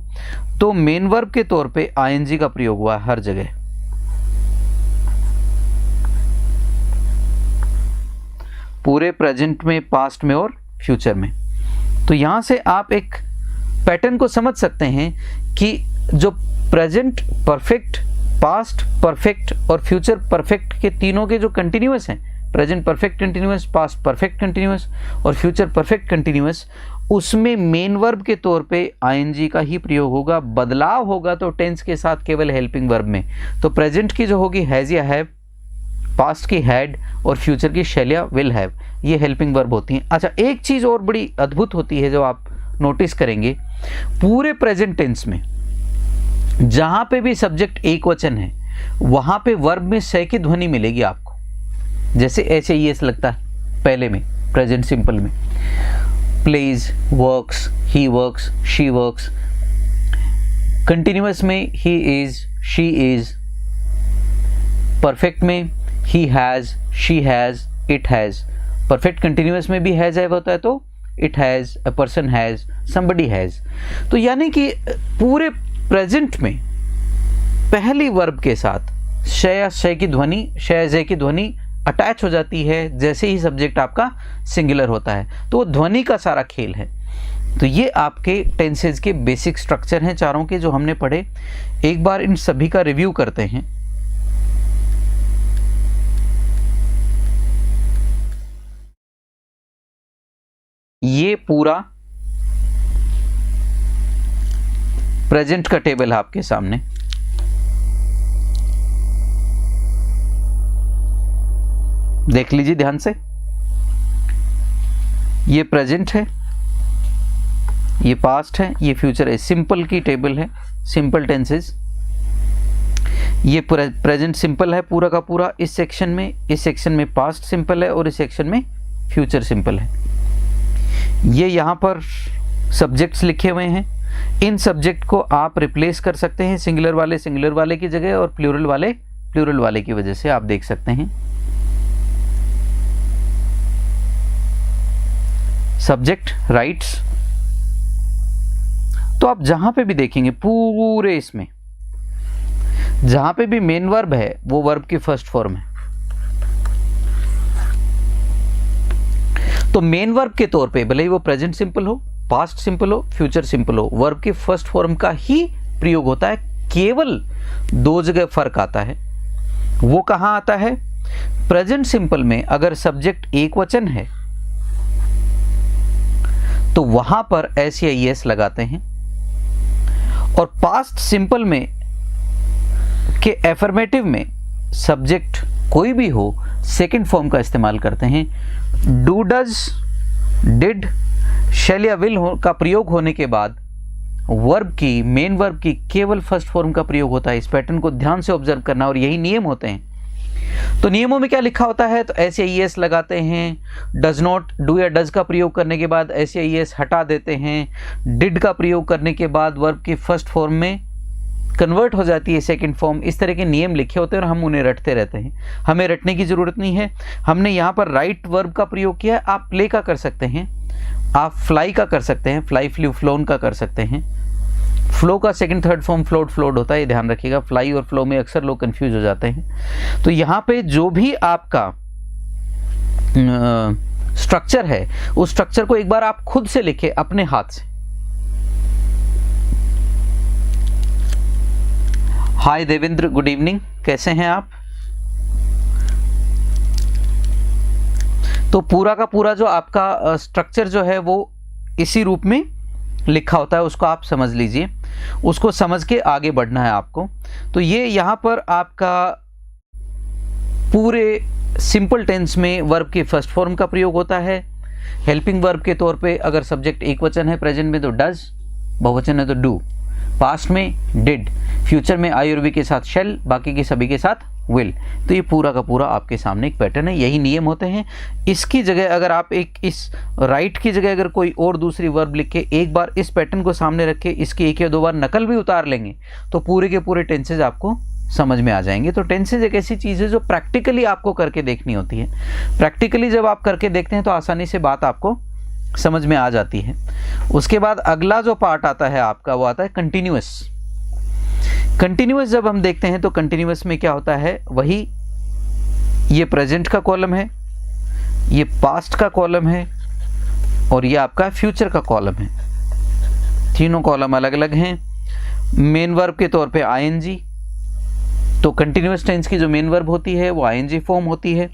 Speaker 1: तो मेन वर्ब के तौर पे आईएनजी का प्रयोग हुआ है हर जगह। पूरे प्रेजेंट में, पास्ट में और फ्यूचर में। तो यहाँ से आप एक पैटर्न को समझ सकते हैं कि जो प्रेजेंट परफेक्ट, पास्ट परफेक्ट और फ्यूचर परफेक्ट के तीनों के जो कंटिन्यूअस हैं, present perfect continuous, past perfect continuous और फ्यूचर परफेक्ट कंटिन्यूअस, उसमें मेन वर्ब के तौर पे आईएनजी का ही प्रयोग होगा। बदलाव होगा तो टेंस के साथ केवल हेल्पिंग वर्ब में। तो प्रेजेंट की जो होगी हैज़ या हैव, पास्ट की हैड और फ्यूचर की शैल या विल हैव, ये हेल्पिंग वर्ब होती हैं। अच्छा, एक चीज़ और बड़ी अद्भुत होती है जो आप नोटिस करेंगे, पूरे प्रेजेंट टेंस में जहाँ पे भी सब्जेक्ट एक वचन है वहाँ पे वर्ब में से की ध्वनि मिलेगी आपको। जैसे ऐसे ही लगता है पहले में, प्रेजेंट सिंपल में, plays, works, he works, she works. Continuous में he is, she is. Perfect में he has, she has, it has. Perfect continuous में भी हैज़ हैव होता है तो it has, a person has, somebody has. तो यानी कि पूरे प्रेजेंट में पहली वर्ब के साथ शय, शय की ध्वनि, शय जय की ध्वनि अटैच हो जाती है जैसे ही सब्जेक्ट आपका सिंगुलर होता है। तो वो ध्वनि का सारा खेल है। तो ये आपके टेंसेज के बेसिक स्ट्रक्चर हैं चारों के जो हमने पढ़े। एक बार इन सभी का रिव्यू करते हैं। ये पूरा प्रेजेंट का टेबल है आपके सामने। देख लीजिए ध्यान से। ये प्रेजेंट है, ये पास्ट है, ये फ्यूचर है। सिंपल की टेबल है, सिंपल टेंसेस। ये प्रेजेंट सिंपल है पूरा का पूरा इस सेक्शन में, इस सेक्शन में पास्ट सिंपल है और इस सेक्शन में फ्यूचर सिंपल है। ये यहाँ पर सब्जेक्ट्स लिखे हुए हैं। इन सब्जेक्ट को आप रिप्लेस कर सकते हैं सिंगुलर वाले की जगह और प्लूरल वाले की वजह से। आप देख सकते हैं सब्जेक्ट राइट्स। तो आप जहां पे भी देखेंगे पूरे इसमें जहां पे भी मेन वर्ब है वो वर्ब की फर्स्ट फॉर्म है। तो मेन वर्ब के तौर पे भले ही वो प्रेजेंट सिंपल हो, पास्ट सिंपल हो, फ्यूचर सिंपल हो, वर्ब की फर्स्ट फॉर्म का ही प्रयोग होता है। केवल दो जगह फर्क आता है। वो कहां आता है? प्रेजेंट सिंपल में अगर सब्जेक्ट एक वचन है तो वहां पर एस या ईएस लगाते हैं, और पास्ट सिंपल में के एफर्मेटिव में सब्जेक्ट कोई भी हो सेकंड फॉर्म का इस्तेमाल करते हैं। डू, डज, डिड, शैल या विल का प्रयोग होने के बाद वर्ब की, मेन वर्ब की केवल फर्स्ट फॉर्म का प्रयोग होता है। इस पैटर्न को ध्यान से ऑब्जर्व करना, और यही नियम होते हैं। तो नियमों में क्या लिखा होता है? तो एस या ईएस लगाते हैं। डज नॉट, डू या डज का प्रयोग करने के बाद एस या ईएस हटा देते हैं। डिड का प्रयोग करने के बाद वर्ब की फर्स्ट फॉर्म में कन्वर्ट हो जाती है सेकंड फॉर्म। इस तरह के नियम लिखे होते हैं और हम उन्हें रटते रहते हैं। हमें रटने की ज़रूरत नहीं है। हमने यहाँ पर राइट वर्ब का प्रयोग किया है। आप प्ले का कर सकते हैं, आप फ्लाई का कर सकते हैं, फ्लाई, फ्लू, फ्लोन का कर सकते हैं। फ्लो का second third form float, flowed होता है, ये ध्यान रखिएगा। फ्लाई और फ्लो में अक्सर लोग कंफ्यूज हो जाते हैं। तो यहाँ पे जो भी आपका स्ट्रक्चर है उस स्ट्रक्चर को एक बार आप खुद से लिखें अपने हाथ से। हाय देवेंद्र, गुड इवनिंग, कैसे हैं आप? तो पूरा का पूरा जो आपका स्ट्रक्चर जो है वो इसी रूप में लिखा होता है, उसको आप समझ लीजिए। उसको समझ के आगे बढ़ना है आपको। तो ये यहाँ पर आपका पूरे सिंपल टेंस में वर्ब की फर्स्ट फॉर्म का प्रयोग होता है। हेल्पिंग वर्ब के तौर पे अगर सब्जेक्ट एक वचन है प्रेजेंट में तो डज, बहुवचन है तो डू, पास्ट में डिड, फ्यूचर में आई और वी के साथ शेल, बाकी के सभी के साथ विल। तो ये पूरा का पूरा आपके सामने एक पैटर्न है, यही नियम होते हैं। इसकी जगह अगर आप इस राइट की जगह अगर कोई और दूसरी वर्ब लिख के एक बार इस पैटर्न को सामने रख के इसकी एक या दो बार नकल भी उतार लेंगे तो पूरे के पूरे टेंसेज आपको समझ में आ जाएंगे। तो टेंसेज एक ऐसी चीज़ है जो प्रैक्टिकली आपको करके देखनी होती है। प्रैक्टिकली जब आप करके देखते हैं तो आसानी से बात आपको समझ में आ जाती है। उसके बाद अगला जो पार्ट आता है आपका वो आता है कंटिन्यूअस। कंटिन्यूअस जब हम देखते हैं तो कंटिन्यूअस में क्या होता है, वही ये प्रेजेंट का कॉलम है, ये पास्ट का कॉलम है और ये आपका फ्यूचर का कॉलम है। तीनों कॉलम अलग अलग हैं। मेन वर्ब के तौर पे आईएनजी, तो कंटिन्यूअस टेंस की जो मेन वर्ब होती है वो आईएनजी फॉर्म होती है।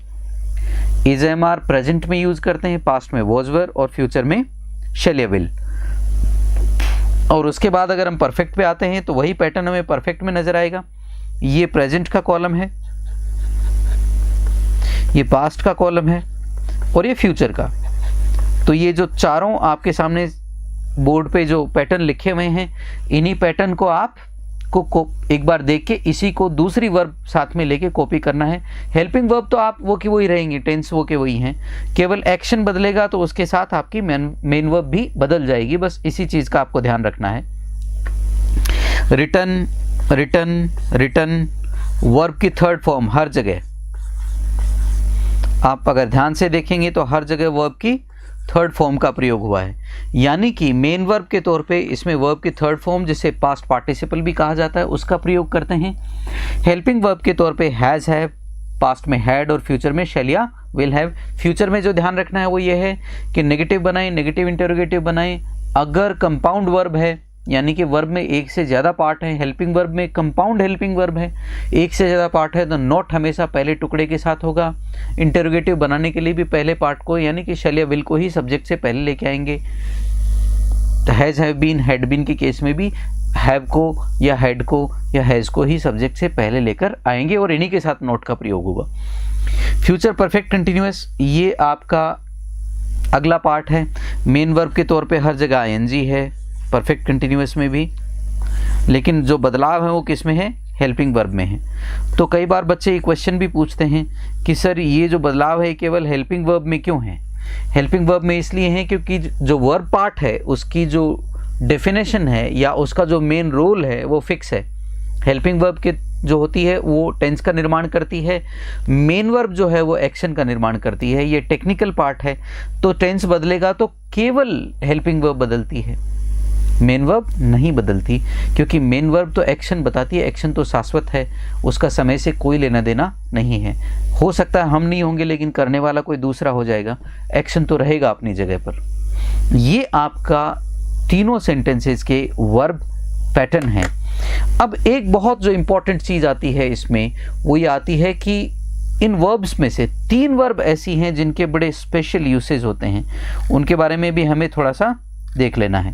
Speaker 1: इज एम आर प्रेजेंट में यूज करते हैं, पास्ट में वॉज वर और फ्यूचर में शैल या विल। और उसके बाद अगर हम परफेक्ट पे आते हैं तो वही पैटर्न हमें परफेक्ट में नजर आएगा। ये प्रेजेंट का कॉलम है, ये पास्ट का कॉलम है और ये फ्यूचर का। तो ये जो चारों आपके सामने बोर्ड पे जो पैटर्न लिखे हुए हैं, इन्हीं पैटर्न को आप को एक बार देख के इसी को दूसरी वर्ब साथ में लेके कॉपी करना है। हेल्पिंग वर्ब तो आप वो की वही रहेंगी, टेंस वो के वही हैं, केवल एक्शन बदलेगा तो उसके साथ आपकी मेन वर्ब भी बदल जाएगी। बस इसी चीज़ का आपको ध्यान रखना है। रिटर्न, रिटर्न, रिटर्न वर्ब की थर्ड फॉर्म हर जगह आप अगर ध्यान से देखेंगे तो हर जगह वर्ब की थर्ड फॉर्म का प्रयोग हुआ है। यानी कि मेन वर्ब के तौर पे इसमें वर्ब की थर्ड फॉर्म जिसे पास्ट पार्टिसिपल भी कहा जाता है उसका प्रयोग करते हैं। हेल्पिंग वर्ब के तौर पे हैज़, हैव, पास्ट में हैड और फ्यूचर में शैल या विल हैव। फ्यूचर में जो ध्यान रखना है वो ये है कि नेगेटिव बनाएं, नेगेटिव इंटरोगेटिव बनाएं। अगर कंपाउंड वर्ब है यानी कि वर्ब में एक से ज़्यादा पार्ट है, हेल्पिंग वर्ब में कंपाउंड हेल्पिंग वर्ब है, एक से ज़्यादा पार्ट है तो नॉट हमेशा पहले टुकड़े के साथ होगा। इंटरोगेटिव बनाने के लिए भी पहले पार्ट को यानी कि शैल या विल को ही सब्जेक्ट से पहले लेके आएंगे। तो has, have been, had been के केस में भी हैव को या हैड को या हैज़ को ही सब्जेक्ट से पहले लेकर आएंगे और इन्हीं के साथ नॉट का प्रयोग होगा। फ्यूचर परफेक्ट कंटिन्यूअस ये आपका अगला पार्ट है। मेन वर्ब के तौर पे हर जगह आईएनजी है परफेक्ट कंटिन्यूअस में भी, लेकिन जो बदलाव है वो किस में है, हेल्पिंग वर्ब में है। तो कई बार बच्चे ये क्वेश्चन भी पूछते हैं कि सर ये जो बदलाव है केवल हेल्पिंग वर्ब में क्यों है? हेल्पिंग वर्ब में इसलिए है क्योंकि जो वर्ब पार्ट है उसकी जो डेफिनेशन है या उसका जो मेन रोल है वो फिक्स है। हेल्पिंग वर्ब के जो होती है वो टेंस का निर्माण करती है, मेन वर्ब जो है वो एक्शन का निर्माण करती है। ये टेक्निकल पार्ट है। तो टेंस बदलेगा तो केवल हेल्पिंग वर्ब बदलती है। मेन वर्ब नहीं बदलती, क्योंकि मेन वर्ब तो एक्शन बताती है, एक्शन तो शाश्वत है, उसका समय से कोई लेना देना नहीं है। हो सकता है हम नहीं होंगे लेकिन करने वाला कोई दूसरा हो जाएगा, एक्शन तो रहेगा अपनी जगह पर। ये आपका तीनों सेंटेंसेस के वर्ब पैटर्न है। अब एक बहुत जो इंपॉर्टेंट चीज़ आती है इसमें, वो ये आती है कि इन वर्ब्स में से 3 वर्ब ऐसी हैं जिनके बड़े स्पेशल यूसेज होते हैं, उनके बारे में भी हमें थोड़ा सा देख लेना है।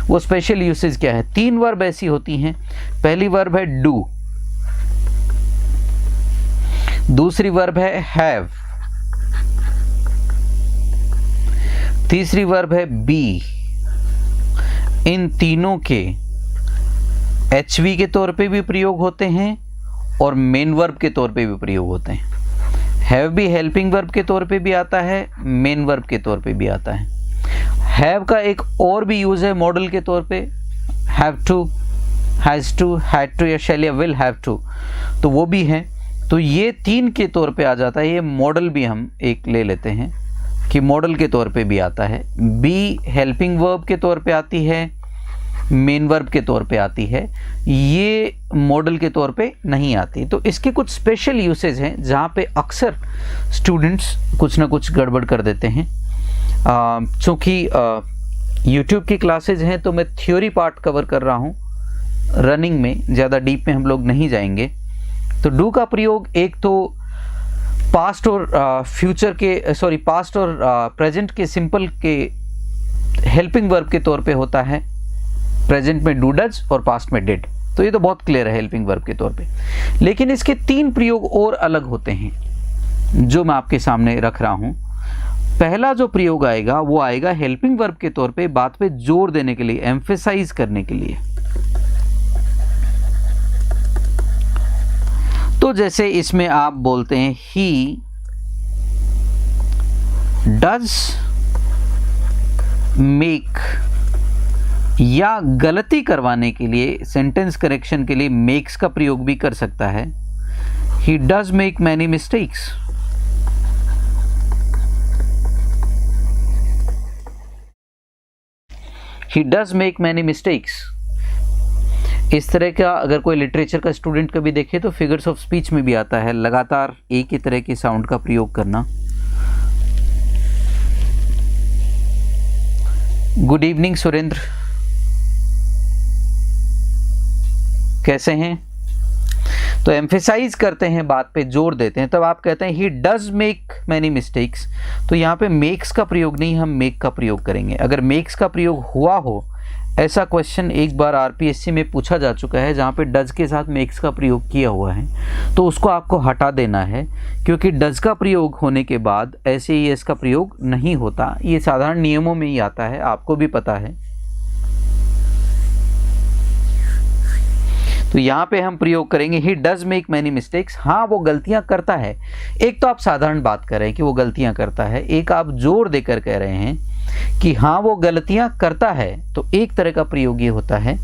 Speaker 1: वो स्पेशल यूसेज क्या है? 3 वर्ब ऐसी होती हैं। पहली वर्ब है डू, दूसरी वर्ब है हैव, तीसरी वर्ब है बी। इन तीनों के एचवी के तौर पे भी प्रयोग होते हैं और मेन वर्ब के तौर पे भी प्रयोग होते हैं। हैव भी हेल्पिंग वर्ब के तौर पे भी आता है, मेन वर्ब के तौर पे भी आता है। हैव का एक और भी यूज है मॉडल के तौर पे, have to, has to, had to या शैल या विल हैव टू, तो वो भी है। तो ये 3 के तौर पे आ जाता है। ये मॉडल भी हम एक ले लेते हैं कि मॉडल के तौर पे भी आता है। बी हेल्पिंग वर्ब के तौर पे आती है, मेन वर्ब के तौर पे आती है, ये मॉडल के तौर पे नहीं आती। तो इसके कुछ स्पेशल यूसेज हैं जहाँ पे अक्सर स्टूडेंट्स कुछ ना कुछ गड़बड़ कर देते हैं। चूँकि यूट्यूब की क्लासेज हैं तो मैं थ्योरी पार्ट कवर कर रहा हूँ, रनिंग में ज़्यादा डीप में हम लोग नहीं जाएंगे। तो डू का प्रयोग एक तो पास्ट और फ्यूचर के पास्ट और प्रेजेंट के सिंपल के हेल्पिंग वर्ब के तौर पे होता है। प्रेजेंट में डू डज और पास्ट में डिड, तो ये तो बहुत क्लियर है हेल्पिंग वर्ब के तौर पे। लेकिन इसके 3 प्रयोग और अलग होते हैं जो मैं आपके सामने रख रहा हूं। पहला जो प्रयोग आएगा वो आएगा हेल्पिंग वर्ब के तौर पे, बात पे जोर देने के लिए, एम्फेसाइज करने के लिए। तो जैसे इसमें आप बोलते हैं ही डज मेक, या गलती करवाने के लिए, सेंटेंस करेक्शन के लिए मेक्स का प्रयोग भी कर सकता है। He does make many mistakes. He does make many mistakes. इस तरह का अगर कोई लिटरेचर का स्टूडेंट कभी देखे तो फिगर्स ऑफ स्पीच में भी आता है, लगातार एक ही तरह के साउंड का प्रयोग करना। गुड इवनिंग सुरेंद्र, कैसे हैं? तो एम्फेसाइज करते हैं, बात पे जोर देते हैं, तब आप कहते हैं he does make many mistakes. तो यहाँ पे मेक्स का प्रयोग नहीं, हम मेक का प्रयोग करेंगे। अगर मेक्स का प्रयोग हुआ हो, ऐसा क्वेश्चन एक बार आरपीएससी में पूछा जा चुका है जहाँ पे डज के साथ मेक्स का प्रयोग किया हुआ है, तो उसको आपको हटा देना है, क्योंकि डज का प्रयोग होने के बाद ऐसे ही इसका प्रयोग नहीं होता। ये साधारण नियमों में ही आता है, आपको भी पता है। तो यहाँ पे हम प्रयोग करेंगे he does make many mistakes. हाँ, वो गलतियां करता है। एक तो आप साधारण बात कर रहे हैं कि वो गलतियां करता है, एक आप जोर देकर कह रहे हैं कि हाँ वो गलतियां करता है। तो एक तरह का प्रयोग ये होता है,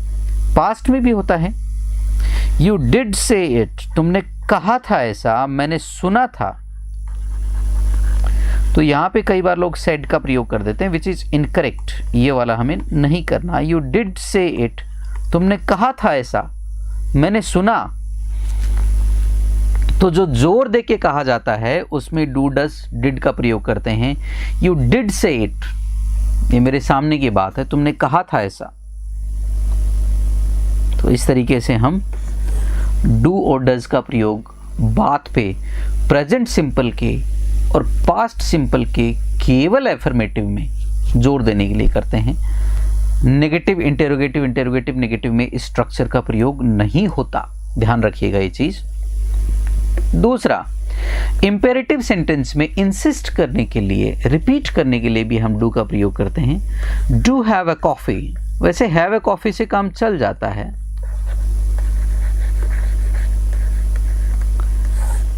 Speaker 1: पास्ट में भी होता है। यू डिड से इट, तुमने कहा था ऐसा, मैंने सुना था। तो यहाँ पे कई बार लोग सेड का प्रयोग कर देते हैं, विच इज इनकरेक्ट। ये वाला हमें नहीं करना। यू डिड से इट, तुमने कहा था ऐसा, मैंने सुना। तो जो जोर दे के कहा जाता है उसमें डू डज डिड का प्रयोग करते हैं। यू डिड से इट, ये मेरे सामने की बात है, तुमने कहा था ऐसा। तो इस तरीके से हम डू और डज का प्रयोग बात पे प्रेजेंट सिंपल के और पास्ट सिंपल के केवल एफर्मेटिव में जोर देने के लिए करते हैं। नेगेटिव, इंटेरोगेटिव नेगेटिव में इस स्ट्रक्चर का प्रयोग नहीं होता, ध्यान रखिएगा ये चीज। दूसरा, इंपेरेटिव सेंटेंस में इंसिस्ट करने के लिए, रिपीट करने के लिए भी हम डू का प्रयोग करते हैं। डू हैव अ कॉफी, वैसे हैव अ कॉफी से काम चल जाता है,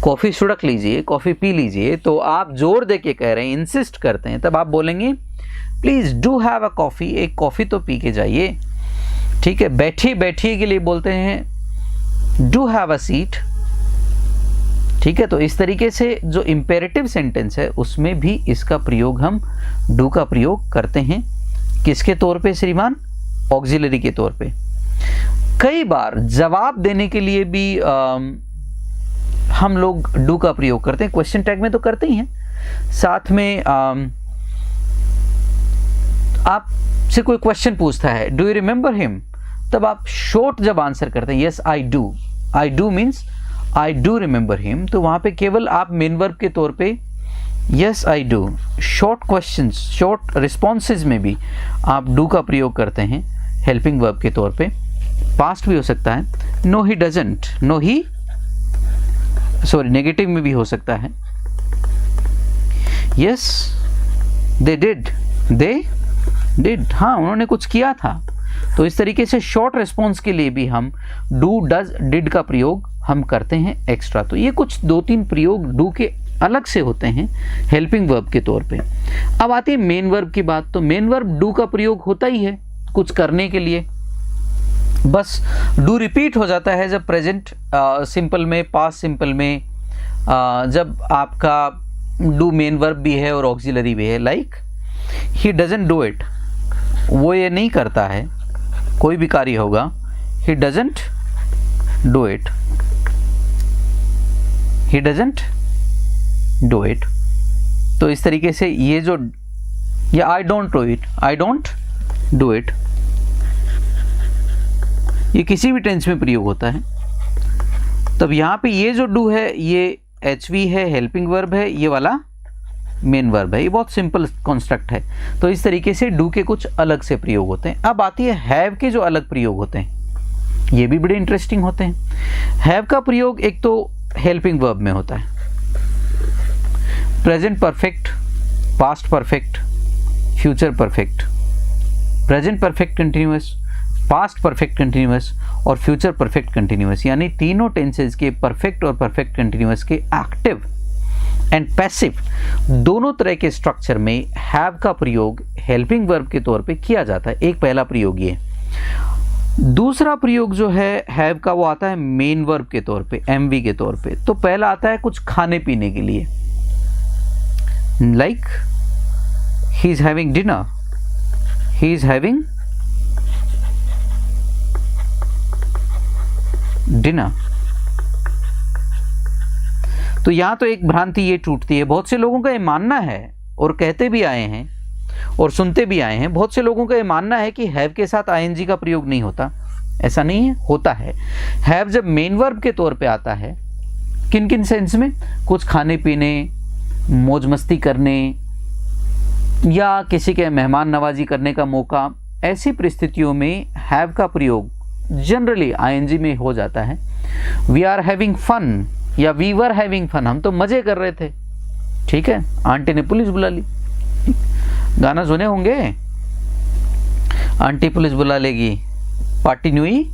Speaker 1: कॉफी सुड़क लीजिए, कॉफी पी लीजिए। तो आप जोर दे के कह रहे हैं, इंसिस्ट करते हैं, तब आप बोलेंगे please do have a coffee, एक कॉफी तो पी के जाइए। ठीक है, बैठिए, बैठिए के लिए बोलते हैं डू हैव अ सीट। ठीक है, तो इस तरीके से जो इंपेरेटिव सेंटेंस है उसमें भी इसका प्रयोग हम डू का प्रयोग करते हैं। किसके तौर पे श्रीमान? ऑक्सिलरी के तौर पे। कई बार जवाब देने के लिए भी हम लोग डू का प्रयोग करते हैं, क्वेश्चन टैग में तो करते ही हैं, साथ में आपसे कोई क्वेश्चन पूछता है, डू यू रिमेंबर हिम, तब आप शॉर्ट जब आंसर करते हैं yes I do, I do means I do remember him, तो वहां पे केवल आप मेन वर्ब के तौर पे yes I do, short questions, short responses में भी आप डू का प्रयोग करते हैं हेल्पिंग वर्ब के तौर पे। पास्ट भी हो सकता है, no he doesn't, no he, sorry negative में भी हो सकता है, yes they did, they did, हाँ उन्होंने कुछ किया था। तो इस तरीके से शॉर्ट रिस्पॉन्स के लिए भी हम डू, डज, डिड का प्रयोग हम करते हैं एक्स्ट्रा। तो ये कुछ 2-3 प्रयोग डू के अलग से होते हैं हेल्पिंग वर्ब के तौर पे। अब आती है मेन वर्ब की बात। तो मेन वर्ब डू का प्रयोग होता ही है कुछ करने के लिए, बस डू रिपीट हो जाता है जब प्रेजेंट सिंपल में, पास्ट सिंपल में, जब आपका डू मेन वर्ब भी है और ऑक्सिलरी भी है। Like he doesn't do it, वो ये नहीं करता है, कोई भी कार्य होगा, he doesn't do it, he doesn't do it. तो इस तरीके से ये जो, या I don't do it, I don't do it, ये किसी भी टेंस में प्रयोग होता है। तब यहाँ पे ये जो डू है ये HV है, हेल्पिंग वर्ब है, ये वाला मेन वर्ब है। ये बहुत सिंपल कॉन्स्ट्रक्ट है। तो इस तरीके से डू के कुछ अलग से प्रयोग होते हैं। अब आती है हैव के जो अलग प्रयोग होते हैं, ये भी बड़े इंटरेस्टिंग होते हैं। हैव का प्रयोग एक तो हेल्पिंग वर्ब में होता है, present perfect, past perfect, future perfect, present perfect continuous, past perfect continuous और फ्यूचर परफेक्ट कंटिन्यूअस, यानी तीनों टेंसेज के परफेक्ट और परफेक्ट कंटिन्यूअस के एक्टिव एंड पैसिव दोनों तरह के स्ट्रक्चर में हैव का प्रयोग हेल्पिंग वर्ब के तौर पे किया जाता है। एक पहला प्रयोग ये। दूसरा प्रयोग जो है हैव का, वो आता है मेन वर्ब के तौर पे, MV के तौर पे। तो पहला आता है कुछ खाने पीने के लिए, like he is having dinner, he is having dinner. तो यहां तो एक भ्रांति ये टूटती है, बहुत से लोगों का ये मानना है और कहते भी आए हैं और सुनते भी आए हैं, बहुत से लोगों का ये मानना है कि हैव के साथ ING का प्रयोग नहीं होता। ऐसा नहीं है, होता है। हैव जब मेन वर्ब के तौर पे आता है, किन किन सेंस में, कुछ खाने पीने, मौज मस्ती करने या किसी के मेहमान नवाजी करने का मौका, ऐसी परिस्थितियों में हैव का प्रयोग जनरली ING में हो जाता है। वी आर हैविंग फन या वी वर हैविंग फन, हम तो मजे कर रहे थे, ठीक है, आंटी ने पुलिस बुला ली, गाना सुने होंगे, आंटी पुलिस बुला लेगी, पार्टी न्यूई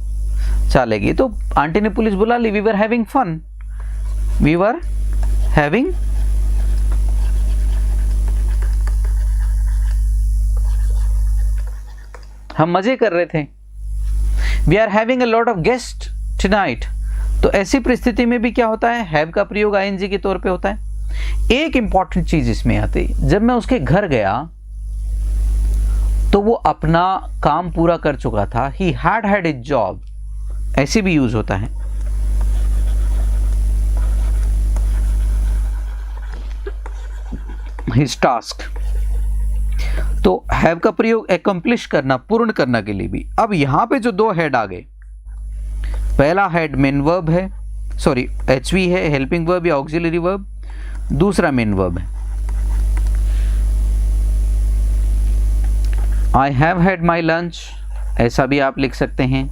Speaker 1: चलेगी। तो आंटी ने पुलिस बुला ली, we were having fun, we were having हम मजे कर रहे थे। We are having a lot of guest tonight. तो ऐसी परिस्थिति में भी क्या होता है, हैव का प्रयोग ING के तौर पे होता है। एक इंपॉर्टेंट चीज इसमें आती, जब मैं उसके घर गया तो वो अपना काम पूरा कर चुका था, he had had his job, ऐसे भी यूज होता है। हिज टास्क, तो हैव का प्रयोग एकम्प्लिश करना, पूर्ण करना के लिए भी। अब यहां पे जो दो हेड आ गए, पहला हेड मेन वर्ब है, सॉरी HV है, हेल्पिंग वर्ब या ऑक्सिलरी वर्ब, दूसरा मेन वर्ब है। I have had my lunch, ऐसा भी आप लिख सकते हैं,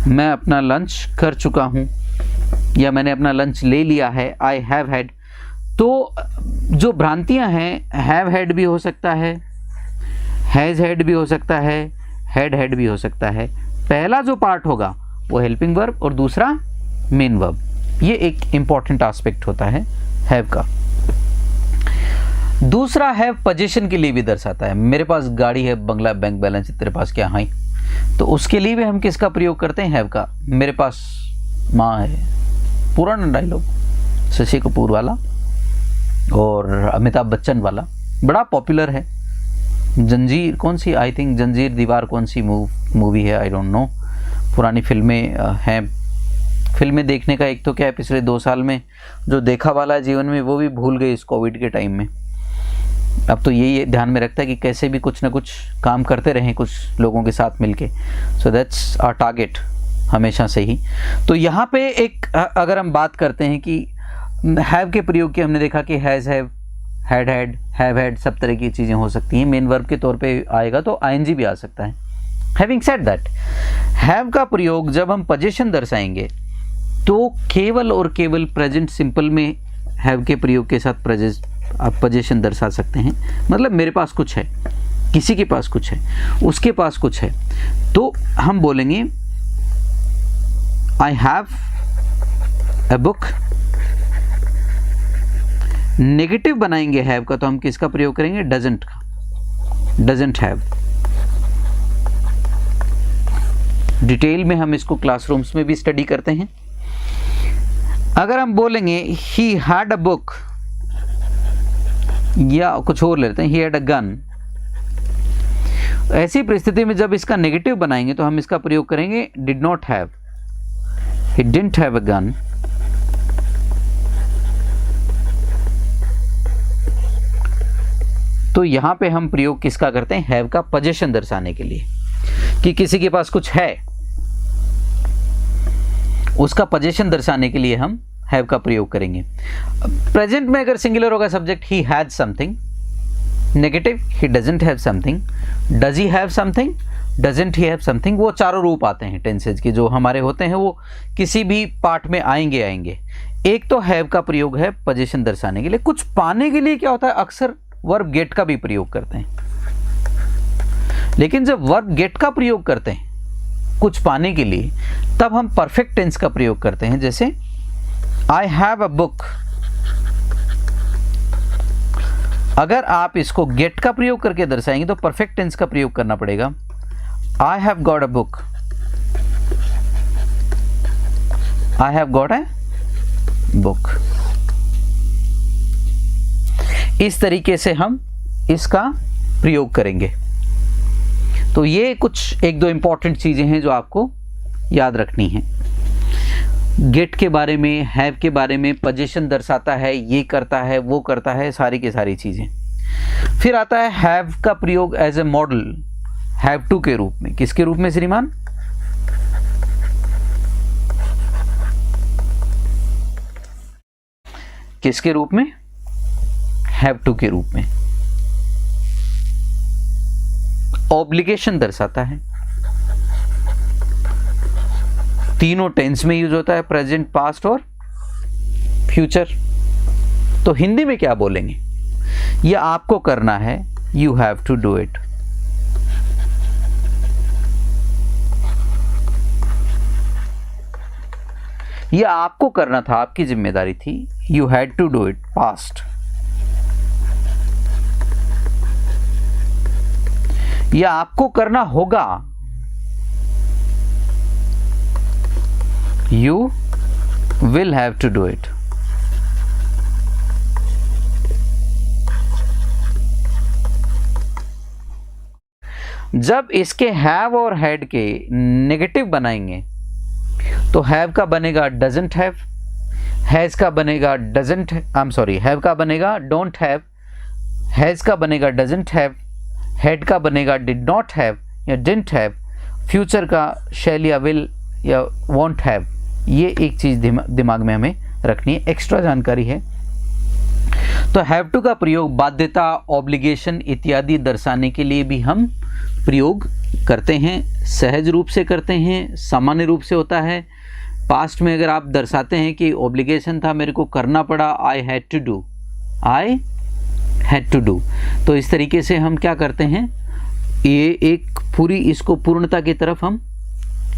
Speaker 1: मैं अपना लंच कर चुका हूं या मैंने अपना लंच ले लिया है, आई हैव हैड। तो जो भ्रांतियां हैं, हैव हैड भी हो सकता है, हैज हैड भी हो सकता है, हैड हैड भी हो सकता है। पहला जो पार्ट होगा वो हेल्पिंग वर्ब और दूसरा मेन वर्ब। ये एक इंपॉर्टेंट एस्पेक्ट होता है हैव का। दूसरा हैव पोजीशन के लिए भी दर्शाता है, मेरे पास गाड़ी है, बंगला, बैंक बैलेंस, तेरे पास क्या है, तो उसके लिए भी हम किसका प्रयोग करते हैं, हैव का। मेरे पास माँ है, पुराना डायलॉग, शशि कपूर वाला और अमिताभ बच्चन वाला, बड़ा पॉपुलर है। जंजीर कौन सी, आई थिंक जंजीर दीवार कौन सी मूवी है, आई डोंट नो। पुरानी फिल्में हैं, फिल्में देखने का एक तो क्या है, पिछले 2 साल में जो देखा वाला है जीवन में वो भी भूल गए इस कोविड के टाइम में। अब तो यही ध्यान में रखता है कि कैसे भी कुछ ना कुछ काम करते रहें कुछ लोगों के साथ मिलके। सो दैट्स आवर टारगेट हमेशा से ही। तो यहाँ पे एक अगर हम बात करते हैं कि हैव के प्रयोग की, हमने देखा कि has have, had had, have had, सब तरह की चीज़ें हो सकती हैं। मेन वर्ब के तौर पे आएगा तो आईएनजी भी आ सकता है। हैविंग सेड दैट, हैव का प्रयोग जब हम पोजीशन दर्शाएंगे तो केवल और केवल प्रेजेंट सिंपल में हैव के प्रयोग के साथ आप पोजीशन दर्शा सकते हैं। मतलब मेरे पास कुछ है, किसी के पास कुछ है, उसके पास कुछ है, तो हम बोलेंगे I have a book. Negative बनाएंगे हैव का तो हम किसका प्रयोग करेंगे, डजंट का, डजंट हैव। डिटेल में हम इसको क्लासरूम्स में भी स्टडी करते हैं। अगर हम बोलेंगे ही हैड अ बुक, या कुछ और लेते हैं, ही हैड अ गन, ऐसी परिस्थिति में जब इसका नेगेटिव बनाएंगे तो हम इसका प्रयोग करेंगे did not have, he didn't have a gun. तो यहां पे हम प्रयोग किसका करते हैं, हैव का पोजीशन दर्शाने के लिए, कि किसी के पास कुछ है, उसका पोजीशन दर्शाने के लिए हम हैव का प्रयोग करेंगे। प्रेजेंट में अगर सिंगुलर होगा subject, he had something, negative he doesn't have something, does he have something, doesn't he have something. वो चारों रूप आते हैं टेंसेज के जो हमारे होते हैं, वो किसी भी पार्ट में आएंगे। एक तो हैव का प्रयोग है पोजीशन दर्शाने के लिए। कुछ पाने के लिए क्या होता है, अक्सर वर्ब गेट का भी प्रयोग करते हैं। लेकिन जब वर्ब गेट का प्रयोग करते हैं कुछ पाने के लिए, तब हम परफेक्ट टेंस का प्रयोग करते हैं। जैसे आई हैव अ बुक, अगर आप इसको गेट का प्रयोग करके दर्शाएंगे तो परफेक्ट टेंस का प्रयोग करना पड़ेगा। I have got a book, I have got a book. इस तरीके से हम इसका प्रयोग करेंगे। तो ये कुछ 1-2 इंपॉर्टेंट चीजें हैं जो आपको याद रखनी है। गेट के बारे में, हैव के बारे में, पोजीशन दर्शाता है, ये करता है, वो करता है, सारी की सारी चीजें। फिर आता है हैव का प्रयोग as a model, have to के रूप में। किसके रूप में श्रीमान, किसके रूप में, हैव टू के रूप में। ऑब्लिगेशन दर्शाता है, तीनों टेंस में यूज होता है, प्रेजेंट, पास्ट और फ्यूचर। तो हिंदी में क्या बोलेंगे, यह आपको करना है, you have to do it. यह आपको करना था, आपकी जिम्मेदारी थी, you had to do it, past. यह आपको करना होगा, you will have to do it। जब इसके have और had के नेगेटिव बनाएंगे तो have का बनेगा doesn't have, has का बनेगा doesn't, have का बनेगा don't have, has का बनेगा doesn't have, had का बनेगा did not have या didn't have, फ्यूचर का shall या will या won't have। ये एक चीज दिमाग में हमें रखनी है, एक्स्ट्रा जानकारी है। तो हैव टू का प्रयोग बाध्यता, ऑब्लिगेशन इत्यादि दर्शाने के लिए भी हम प्रयोग करते हैं। सहज रूप से करते हैं, सामान्य रूप से होता है। पास्ट में अगर आप दर्शाते हैं कि ऑब्लिगेशन था, मेरे को करना पड़ा, I had to do, I had to do. तो इस तरीके से हम क्या करते हैं, ये एक पूरी इसको पूर्णता की तरफ हम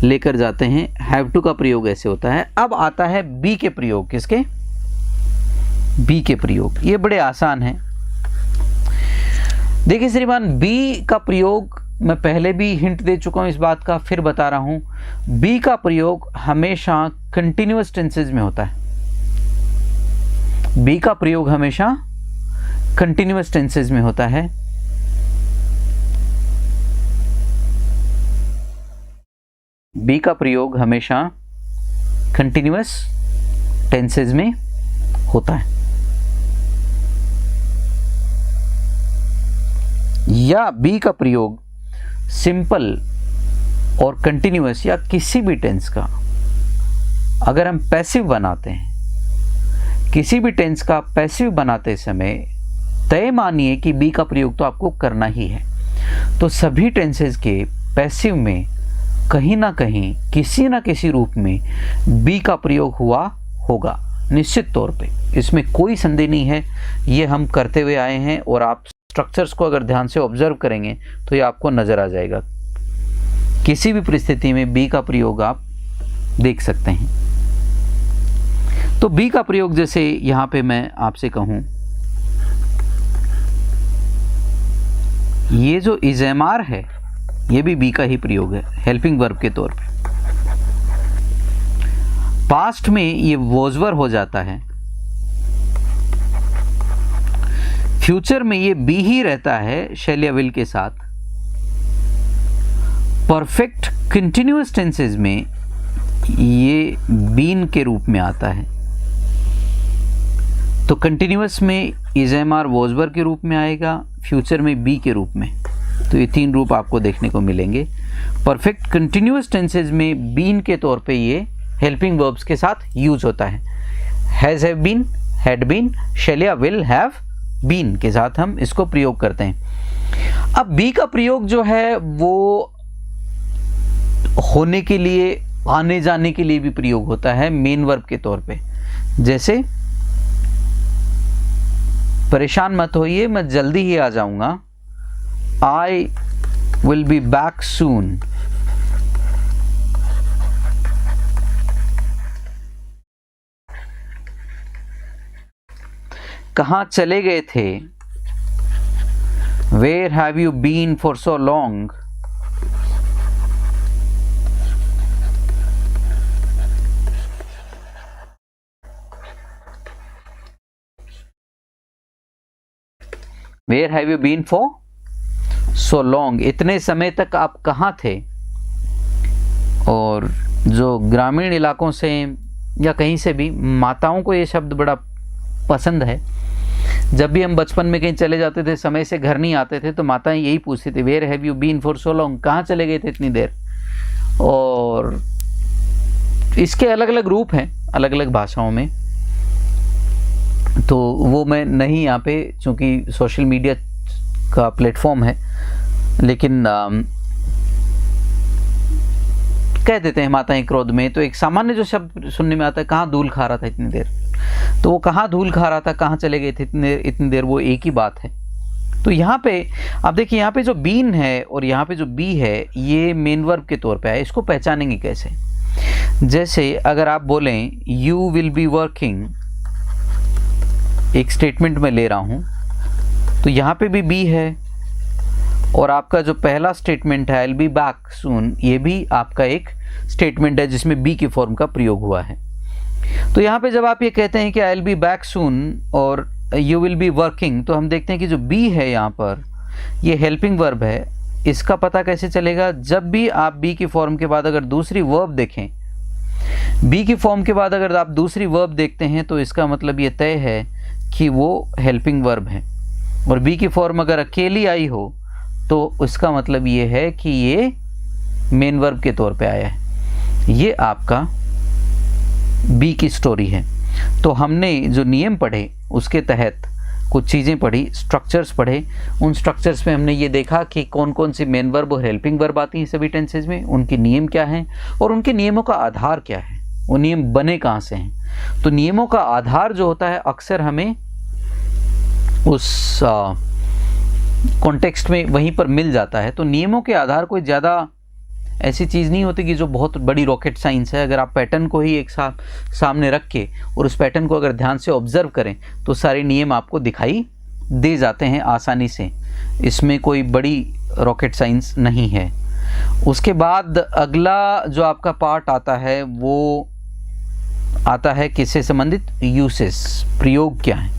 Speaker 1: लेकर जाते हैं। हैव टू का प्रयोग ऐसे होता है। अब आता है बी के प्रयोग। किसके, बी के प्रयोग। ये बड़े आसान हैं। देखिए श्रीमान, बी का प्रयोग मैं पहले भी हिंट दे चुका हूं इस बात का, फिर बता रहा हूं। बी का प्रयोग हमेशा कंटिन्यूअस टेंसेज में होता है। बी का प्रयोग हमेशा कंटिन्यूअस टेंसेज में होता है। बी का प्रयोग हमेशा कंटिन्यूअस टेंसेज में होता है, या बी का प्रयोग सिंपल और कंटिन्यूअस या किसी भी टेंस का अगर हम पैसिव बनाते हैं, किसी भी टेंस का पैसिव बनाते समय तय मानिए कि बी का प्रयोग तो आपको करना ही है। तो सभी टेंसेस के पैसिव में कहीं ना कहीं किसी ना किसी रूप में बी का प्रयोग हुआ होगा, निश्चित तौर पे, इसमें कोई संदेह नहीं है। ये हम करते हुए आए हैं और आप स्ट्रक्चर्स को अगर ध्यान से ऑब्जर्व करेंगे तो ये आपको नजर आ जाएगा। किसी भी परिस्थिति में बी का प्रयोग आप देख सकते हैं। तो बी का प्रयोग जैसे यहां पे मैं आपसे कहूं, ये जो इज़ेमार है ये भी बी का ही प्रयोग है हेल्पिंग वर्ब के तौर पे। पास्ट में ये वॉज वर्ब हो जाता है, फ्यूचर में ये बी ही रहता है शैल या विल के साथ। परफेक्ट कंटिन्यूअस टेंसेज में ये बीन के रूप में आता है। तो कंटिन्यूअस में इज़ेमार वॉज वर्ब के रूप में आएगा, फ्यूचर में बी के रूप में। तो ये तीन रूप आपको देखने को मिलेंगे। परफेक्ट कंटिन्यूअस टेंसेज में बीन के तौर पे ये हेल्पिंग वर्ब्स के साथ यूज होता है। Has have been, had been, shall या विल हैव बीन के साथ हम इसको प्रयोग करते हैं। अब बी का प्रयोग जो है वो होने के लिए, आने जाने के लिए भी प्रयोग होता है मेन वर्ब के तौर पे। जैसे परेशान मत होइए, मैं जल्दी ही आ जाऊंगा, I will be back soon. कहां चले गए थे, where have you been for so long. Where have you been for so long, इतने समय तक आप कहाँ थे। और जो ग्रामीण इलाकों से या कहीं से भी, माताओं को ये शब्द बड़ा पसंद है। जब भी हम बचपन में कहीं चले जाते थे, समय से घर नहीं आते थे, तो माताएं यही पूछती थी, where have you been for so long, कहाँ चले गए थे इतनी देर। और इसके अलग अलग रूप हैं अलग अलग भाषाओं में, तो वो मैं नहीं यहाँ पे, चूँकि सोशल मीडिया का प्लेटफॉर्म है, लेकिन कह देते हैं माताएं क्रोध में। तो एक सामान्य जो शब्द सुनने में आता है, कहाँ धूल खा रहा था इतनी देर, तो वो कहाँ धूल खा रहा था, कहाँ चले गए थे इतनी देर, वो एक ही बात है। तो यहाँ पे आप देखिए, यहाँ पे जो बीन है और यहाँ पे जो बी है, ये मेन वर्ब के तौर पे है। इसको पहचानेंगे कैसे? जैसे अगर आप बोलें यू विल बी वर्किंग, एक स्टेटमेंट में ले रहा हूँ, तो यहाँ पे भी बी है, और आपका जो पहला स्टेटमेंट है आई विल बी बैक सून, ये भी आपका एक स्टेटमेंट है जिसमें बी की फॉर्म का प्रयोग हुआ है। तो यहाँ पे जब आप ये कहते हैं कि आई विल बी बैक सून और यू विल बी वर्किंग, तो हम देखते हैं कि जो बी है यहाँ पर, ये हेल्पिंग वर्ब है। इसका पता कैसे चलेगा? जब भी आप बी की फॉर्म के बाद अगर दूसरी वर्ब देखें, बी की फॉर्म के बाद अगर आप दूसरी वर्ब देखते हैं, तो इसका मतलब ये तय है कि वो हेल्पिंग वर्ब है। और बी की फॉर्म अगर अकेली आई हो तो उसका मतलब ये है कि ये मेन वर्ब के तौर पे आया है। ये आपका बी की स्टोरी है। तो हमने जो नियम पढ़े उसके तहत कुछ चीज़ें पढ़ी, स्ट्रक्चर्स पढ़े। उन स्ट्रक्चर्स में हमने ये देखा कि कौन कौन सी मेन वर्ब और हेल्पिंग वर्ब आती हैं सभी टेंसेज में, उनके नियम क्या हैं और उनके नियमों का आधार क्या है, वो नियम बने कहाँ से हैं। तो नियमों का आधार जो होता है अक्सर हमें उस कॉन्टेक्स्ट में वहीं पर मिल जाता है। तो नियमों के आधार कोई ज़्यादा ऐसी चीज़ नहीं होती कि जो बहुत बड़ी रॉकेट साइंस है। अगर आप पैटर्न को ही एक साथ सामने रख के और उस पैटर्न को अगर ध्यान से ऑब्जर्व करें तो सारे नियम आपको दिखाई दे जाते हैं आसानी से। इसमें कोई बड़ी रॉकेट साइंस नहीं है। उसके बाद अगला जो आपका पार्ट आता है वो आता है किससे संबंधित? यूसेस, प्रयोग क्या है।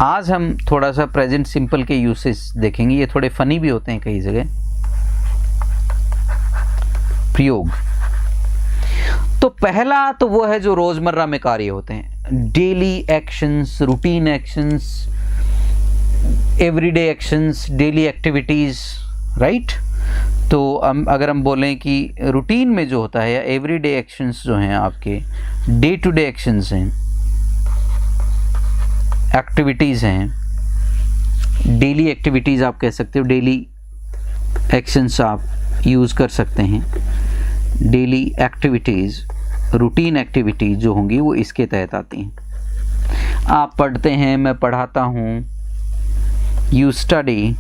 Speaker 1: आज हम थोड़ा सा प्रेजेंट सिंपल के यूसेस देखेंगे। ये थोड़े फनी भी होते हैं कई जगह। प्रयोग। तो पहला तो वो है जो रोजमर्रा में कार्य होते हैं, daily actions, routine actions, everyday actions, daily activities, right. तो अगर हम बोलें कि रूटीन में जो होता है या एवरीडे एक्शंस जो हैं आपके, डे टू डे एक्शंस हैं, एक्टिविटीज़ हैं, डेली एक्टिविटीज़ आप कह सकते हो, डेली एक्शंस आप यूज़ कर सकते हैं। डेली एक्टिविटीज़, रूटीन एक्टिविटीज़ जो होंगी वो इसके तहत आती हैं। आप पढ़ते हैं, मैं पढ़ाता हूँ, you study,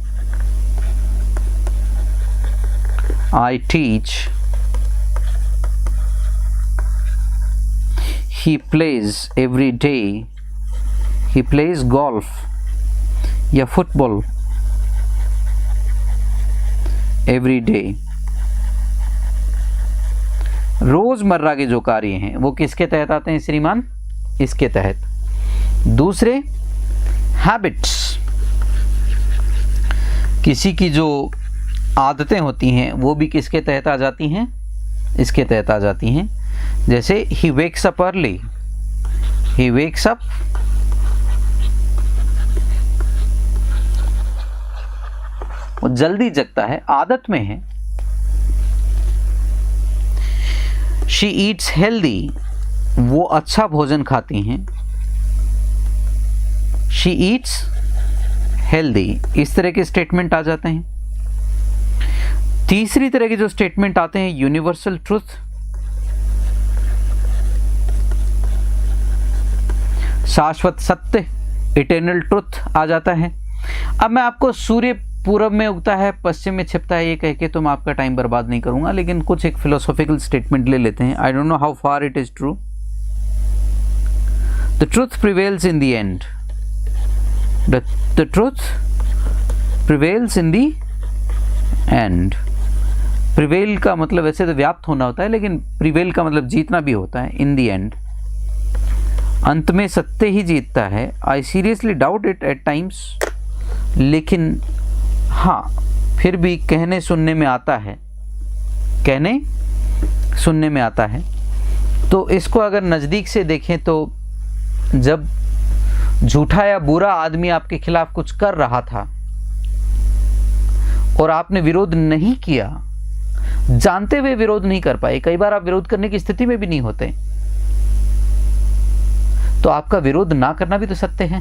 Speaker 1: I teach, he plays every day, he plays golf या फुटबॉल every day। रोजमर्रा के जो कार्य हैं वो किसके तहत आते हैं श्रीमान? इसके तहत। दूसरे हैबिट्स, किसी की जो आदतें होती हैं वो भी किसके तहत आ जाती हैं? इसके तहत आ जाती हैं। जैसे he wakes up early, he wakes up वो जल्दी जगता है, आदत में है। शी ईट्स हेल्दी, वो अच्छा भोजन खाती हैं। शी ईट्स हेल्दी, इस तरह के स्टेटमेंट आ जाते हैं। तीसरी तरह के जो स्टेटमेंट आते हैं, यूनिवर्सल ट्रुथ, शाश्वत सत्य, इटर्नल ट्रुथ आ जाता है। अब मैं आपको सूर्य पूरब में उगता है पश्चिम में छिपता है ये कह के तो मैं आपका टाइम बर्बाद नहीं करूंगा, लेकिन कुछ एक फिलोसॉफिकल स्टेटमेंट ले लेते हैं। I don't know how far it is true. The truth prevails in the end, the truth prevails in the end. Prevail का मतलब वैसे तो व्याप्त होना होता है, लेकिन प्रिवेल का मतलब जीतना भी होता है। इन द एंड, अंत में सत्य ही जीतता है। I seriously doubt it at times, लेकिन हाँ फिर भी कहने सुनने में आता है, कहने सुनने में आता है। तो इसको अगर नज़दीक से देखें तो जब झूठा या बुरा आदमी आपके खिलाफ कुछ कर रहा था और आपने विरोध नहीं किया, जानते हुए विरोध नहीं कर पाए, कई बार आप विरोध करने की स्थिति में भी नहीं होते, तो आपका विरोध ना करना भी तो सत्य है।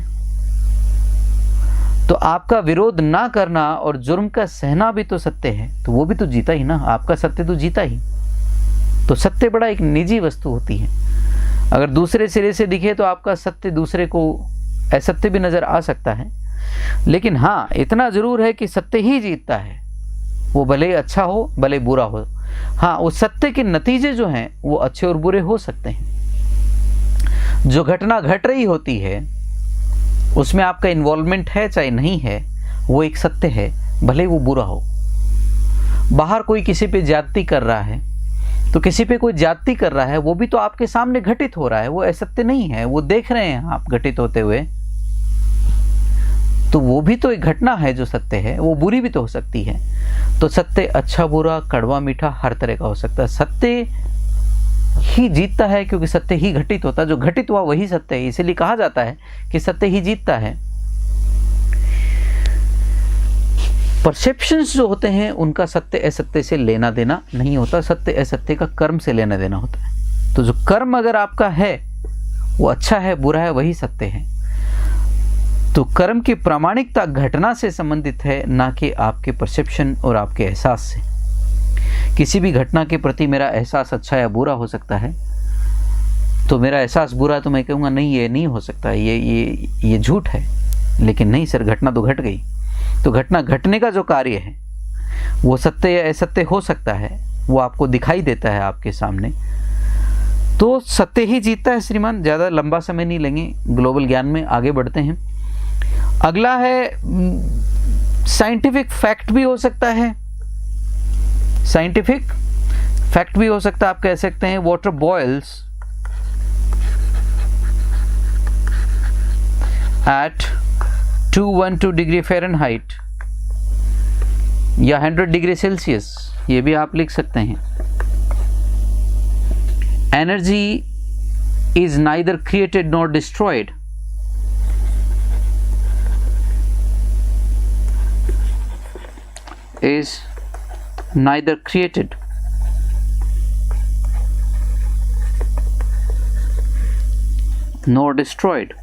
Speaker 1: तो आपका विरोध ना करना और जुर्म का सहना भी तो सत्य है, तो वो भी तो जीता ही ना, आपका सत्य तो जीता ही। तो सत्य बड़ा एक निजी वस्तु होती है। अगर दूसरे सिरे से दिखे तो आपका सत्य दूसरे को असत्य भी नजर आ सकता है, लेकिन हाँ इतना जरूर है कि सत्य ही जीतता है, वो भले अच्छा हो भले बुरा हो। हाँ, उस सत्य के नतीजे जो हैं वो अच्छे और बुरे हो सकते हैं। जो घटना घट रही होती है उसमें आपका इन्वॉल्वमेंट है चाहे नहीं है, वो एक सत्य है, भले वो बुरा हो। बाहर कोई किसी पे ज्यादती कर रहा है, तो किसी पे कोई ज्यादती कर रहा है, वो भी तो आपके सामने घटित हो रहा है, वो असत्य नहीं है, वो देख रहे हैं आप घटित होते हुए, तो वो भी तो एक घटना है जो सत्य है, वो बुरी भी तो हो सकती है। तो सत्य अच्छा बुरा कड़वा मीठा हर तरह का हो सकता है। सत्य ही जीतता है क्योंकि सत्य ही घटित होता है, जो घटित हुआ वही सत्य है, इसीलिए कहा जाता है कि सत्य ही जीतता है। परसेप्शंस जो होते हैं उनका सत्य असत्य से लेना देना नहीं होता, सत्य असत्य का कर्म से लेना देना होता है। तो जो कर्म अगर आपका है वो अच्छा है बुरा है, वही सत्य है। तो कर्म की प्रामाणिकता घटना से संबंधित है, ना कि आपके परसेप्शन और आपके एहसास से। किसी भी घटना के प्रति मेरा एहसास अच्छा या बुरा हो सकता है, तो मेरा एहसास बुरा है तो मैं कहूँगा नहीं ये नहीं हो सकता, ये झूठ है। लेकिन नहीं सर, घटना तो घट गई। तो घटना घटने का जो कार्य है वो सत्य या असत्य हो सकता है, वो आपको दिखाई देता है आपके सामने, तो सत्य ही जीतता है श्रीमान। ज़्यादा लंबा समय नहीं लेंगे, ग्लोबल ज्ञान में आगे बढ़ते हैं। अगला है साइंटिफिक फैक्ट भी हो सकता है, साइंटिफिक फैक्ट भी हो सकता है। आप कह सकते हैं water boils at 212 degree Fahrenheit या 100 डिग्री सेल्सियस, ये भी आप लिख सकते हैं। Energy is neither created nor destroyed. Is neither created nor destroyed.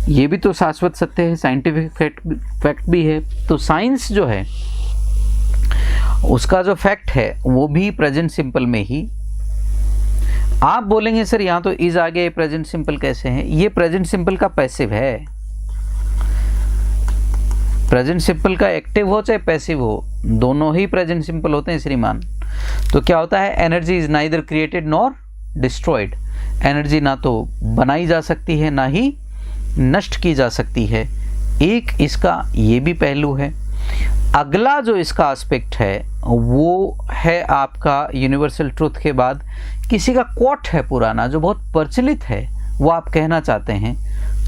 Speaker 1: ये भी तो शाश्वत सत्य है, साइंटिफिक फैक्ट भी है। तो साइंस जो है उसका जो फैक्ट है वो भी प्रेजेंट सिंपल में ही। आप बोलेंगे सर यहाँ तो इज आ गया, प्रेजेंट सिंपल कैसे है? ये प्रेजेंट सिंपल का पैसिव है। प्रेजेंट सिंपल का एक्टिव हो चाहे पैसिव हो, दोनों ही प्रेजेंट सिंपल होते हैं श्रीमान। तो क्या होता है, energy is neither created nor destroyed. Energy ना तो बनाई जा सकती है ना ही नष्ट की जा सकती है। एक इसका ये भी पहलू है। अगला जो इसका एस्पेक्ट है वो है आपका यूनिवर्सल ट्रुथ के बाद किसी का कोट है पुराना जो बहुत प्रचलित है, वो आप कहना चाहते हैं,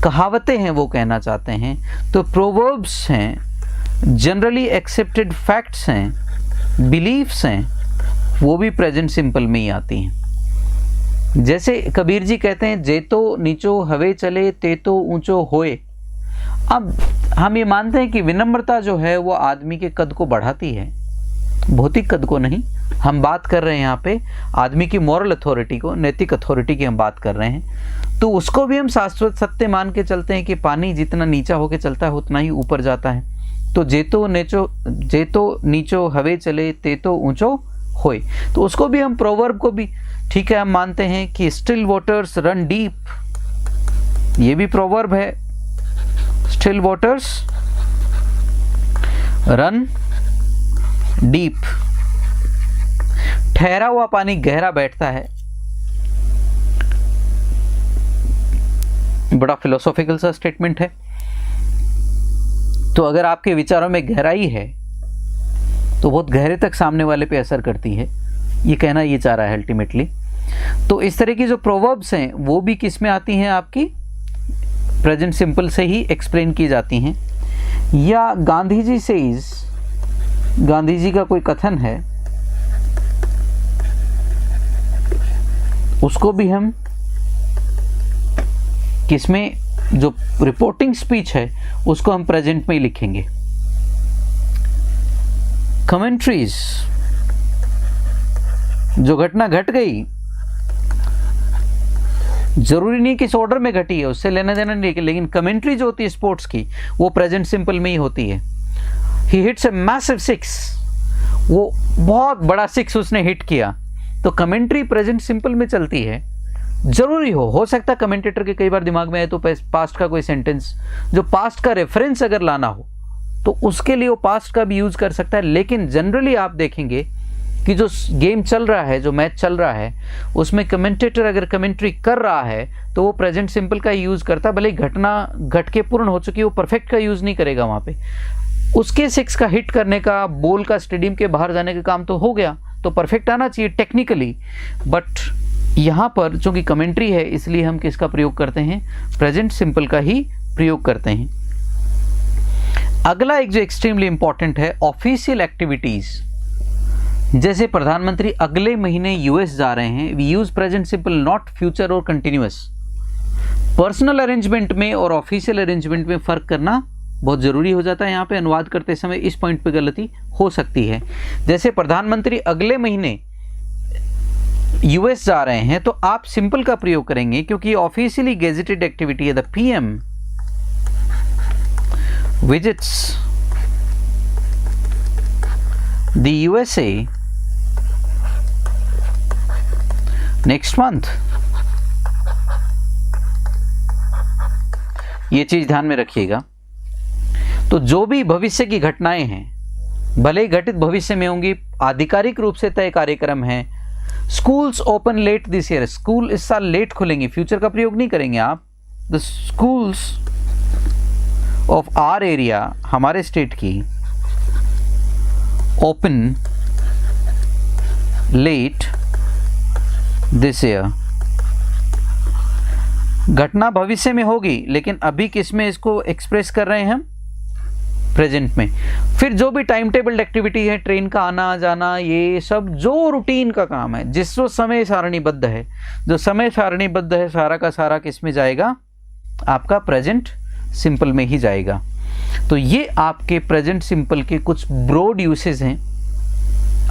Speaker 1: कहावतें हैं वो कहना चाहते हैं। तो प्रोवर्ब्स हैं, जनरली एक्सेप्टेड फैक्ट्स हैं, बिलीफ्स हैं, वो भी प्रेजेंट सिंपल में ही आती हैं। जैसे कबीर जी कहते हैं, जे तो नीचो हवे चले ते तो ऊंचो होए। अब हम ये मानते हैं कि विनम्रता जो है वो आदमी के कद को बढ़ाती है, भौतिक कद को नहीं। हम बात कर रहे हैं यहाँ पे आदमी की मॉरल अथॉरिटी को, नैतिक अथॉरिटी की हम बात कर रहे हैं। तो उसको भी हम शाश्वत सत्य मान के चलते हैं कि पानी जितना नीचा होके चलता है उतना ही ऊपर जाता है। तो जे तो नीचो हवे चले ते तो ऊंचो होए, तो उसको भी हम प्रोवर्ब को भी ठीक है हम मानते हैं कि स्टिल वाटर्स रन डीप, ये भी प्रोवर्ब है। स्टिल वाटर्स रन डीप, ठहरा हुआ पानी गहरा बैठता है। बड़ा फिलोसॉफिकल सा स्टेटमेंट है। तो अगर आपके विचारों में गहराई है तो बहुत गहरे तक सामने वाले पे असर करती है, ये कहना ये चाह रहा है अल्टीमेटली। तो इस तरह की जो प्रोवर्ब्स हैं वो भी किस में आती हैं, आपकी प्रेजेंट सिंपल से ही एक्सप्लेन की जाती हैं। या गांधी जी से गांधी जी का कोई कथन है, उसको भी हम किसमें, जो रिपोर्टिंग स्पीच है उसको हम प्रेजेंट में ही लिखेंगे। कमेंट्रीज, जो घटना घट गई जरूरी नहीं कि इस ऑर्डर में घटी है, उससे लेना देना नहीं, लेकिन कमेंट्री जो होती है स्पोर्ट्स की वो प्रेजेंट सिंपल में ही होती है। He hits a massive six, वो बहुत बड़ा सिक्स उसने हिट किया, तो कमेंट्री प्रेजेंट सिंपल में चलती है। जरूरी हो सकता है कमेंटेटर के कई बार दिमाग में आए तो पास्ट का कोई सेंटेंस, जो पास्ट का रेफरेंस अगर लाना हो तो उसके लिए वो पास्ट का भी यूज कर सकता है। लेकिन जनरली आप देखेंगे कि जो गेम चल रहा है, जो मैच चल रहा है, उसमें कमेंटेटर अगर कमेंट्री कर रहा है तो वो प्रेजेंट सिंपल का यूज करता है। भले ही घटना घट के पूर्ण हो चुकी है, वो परफेक्ट का यूज नहीं करेगा वहां पे। उसके सिक्स का हिट करने का, बॉल का स्टेडियम के बाहर जाने का काम तो हो गया, तो परफेक्ट आना चाहिए टेक्निकली। बट यहाँ पर चूंकि कमेंट्री है इसलिए हम किसका प्रयोग करते हैं, प्रेजेंट सिंपल का ही प्रयोग करते हैं। अगला एक जो एक्सट्रीमली इंपॉर्टेंट है, ऑफिशियल एक्टिविटीज। जैसे प्रधानमंत्री अगले महीने यूएस जा रहे हैं, we use present simple, not future और कंटिन्यूअस। पर्सनल अरेंजमेंट में और ऑफिशियल अरेंजमेंट में फर्क करना बहुत जरूरी हो जाता है। यहाँ पे अनुवाद करते समय इस पॉइंट पे गलती हो सकती है। जैसे प्रधानमंत्री अगले महीने यूएस जा रहे हैं तो आप सिंपल का प्रयोग करेंगे क्योंकि ऑफिशियली गेजेटेड एक्टिविटी है। The PM visits the USA next month. ये चीज ध्यान में रखिएगा। तो जो भी भविष्य की घटनाएं हैं, भले ही घटित भविष्य में होंगी, आधिकारिक रूप से तय कार्यक्रम है। Schools open late this year, school इस साल लेट खुलेंगे, फ्यूचर का प्रयोग नहीं करेंगे आप। The schools of our area, हमारे स्टेट की, ओपन लेट दिस ईयर। घटना भविष्य में होगी लेकिन अभी किस में इसको एक्सप्रेस कर रहे हैं हम, प्रेजेंट में। फिर जो भी टाइम टेबल्ड एक्टिविटी है, ट्रेन का आना जाना, ये सब जो रूटीन का काम है, जिस जो समय सारणीबद्ध है, जो समय सारणीबद्ध है, सारा का सारा किस में जाएगा, आपका प्रेजेंट सिंपल में ही जाएगा। तो ये आपके प्रेजेंट सिंपल के कुछ ब्रॉड यूसेज हैं।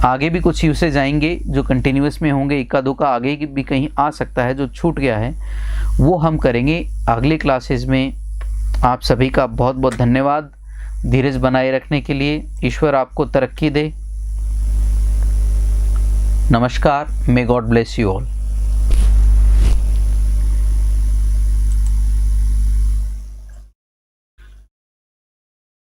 Speaker 1: आगे भी कुछ यूसेज आएंगे जो कंटिन्यूस में होंगे, इक्का दुक्का आगे भी कहीं आ सकता है जो छूट गया है, वो हम करेंगे अगले क्लासेस में। आप सभी का बहुत बहुत धन्यवाद धीरज बनाए रखने के लिए। ईश्वर आपको तरक्की दे। नमस्कार। May God bless you all.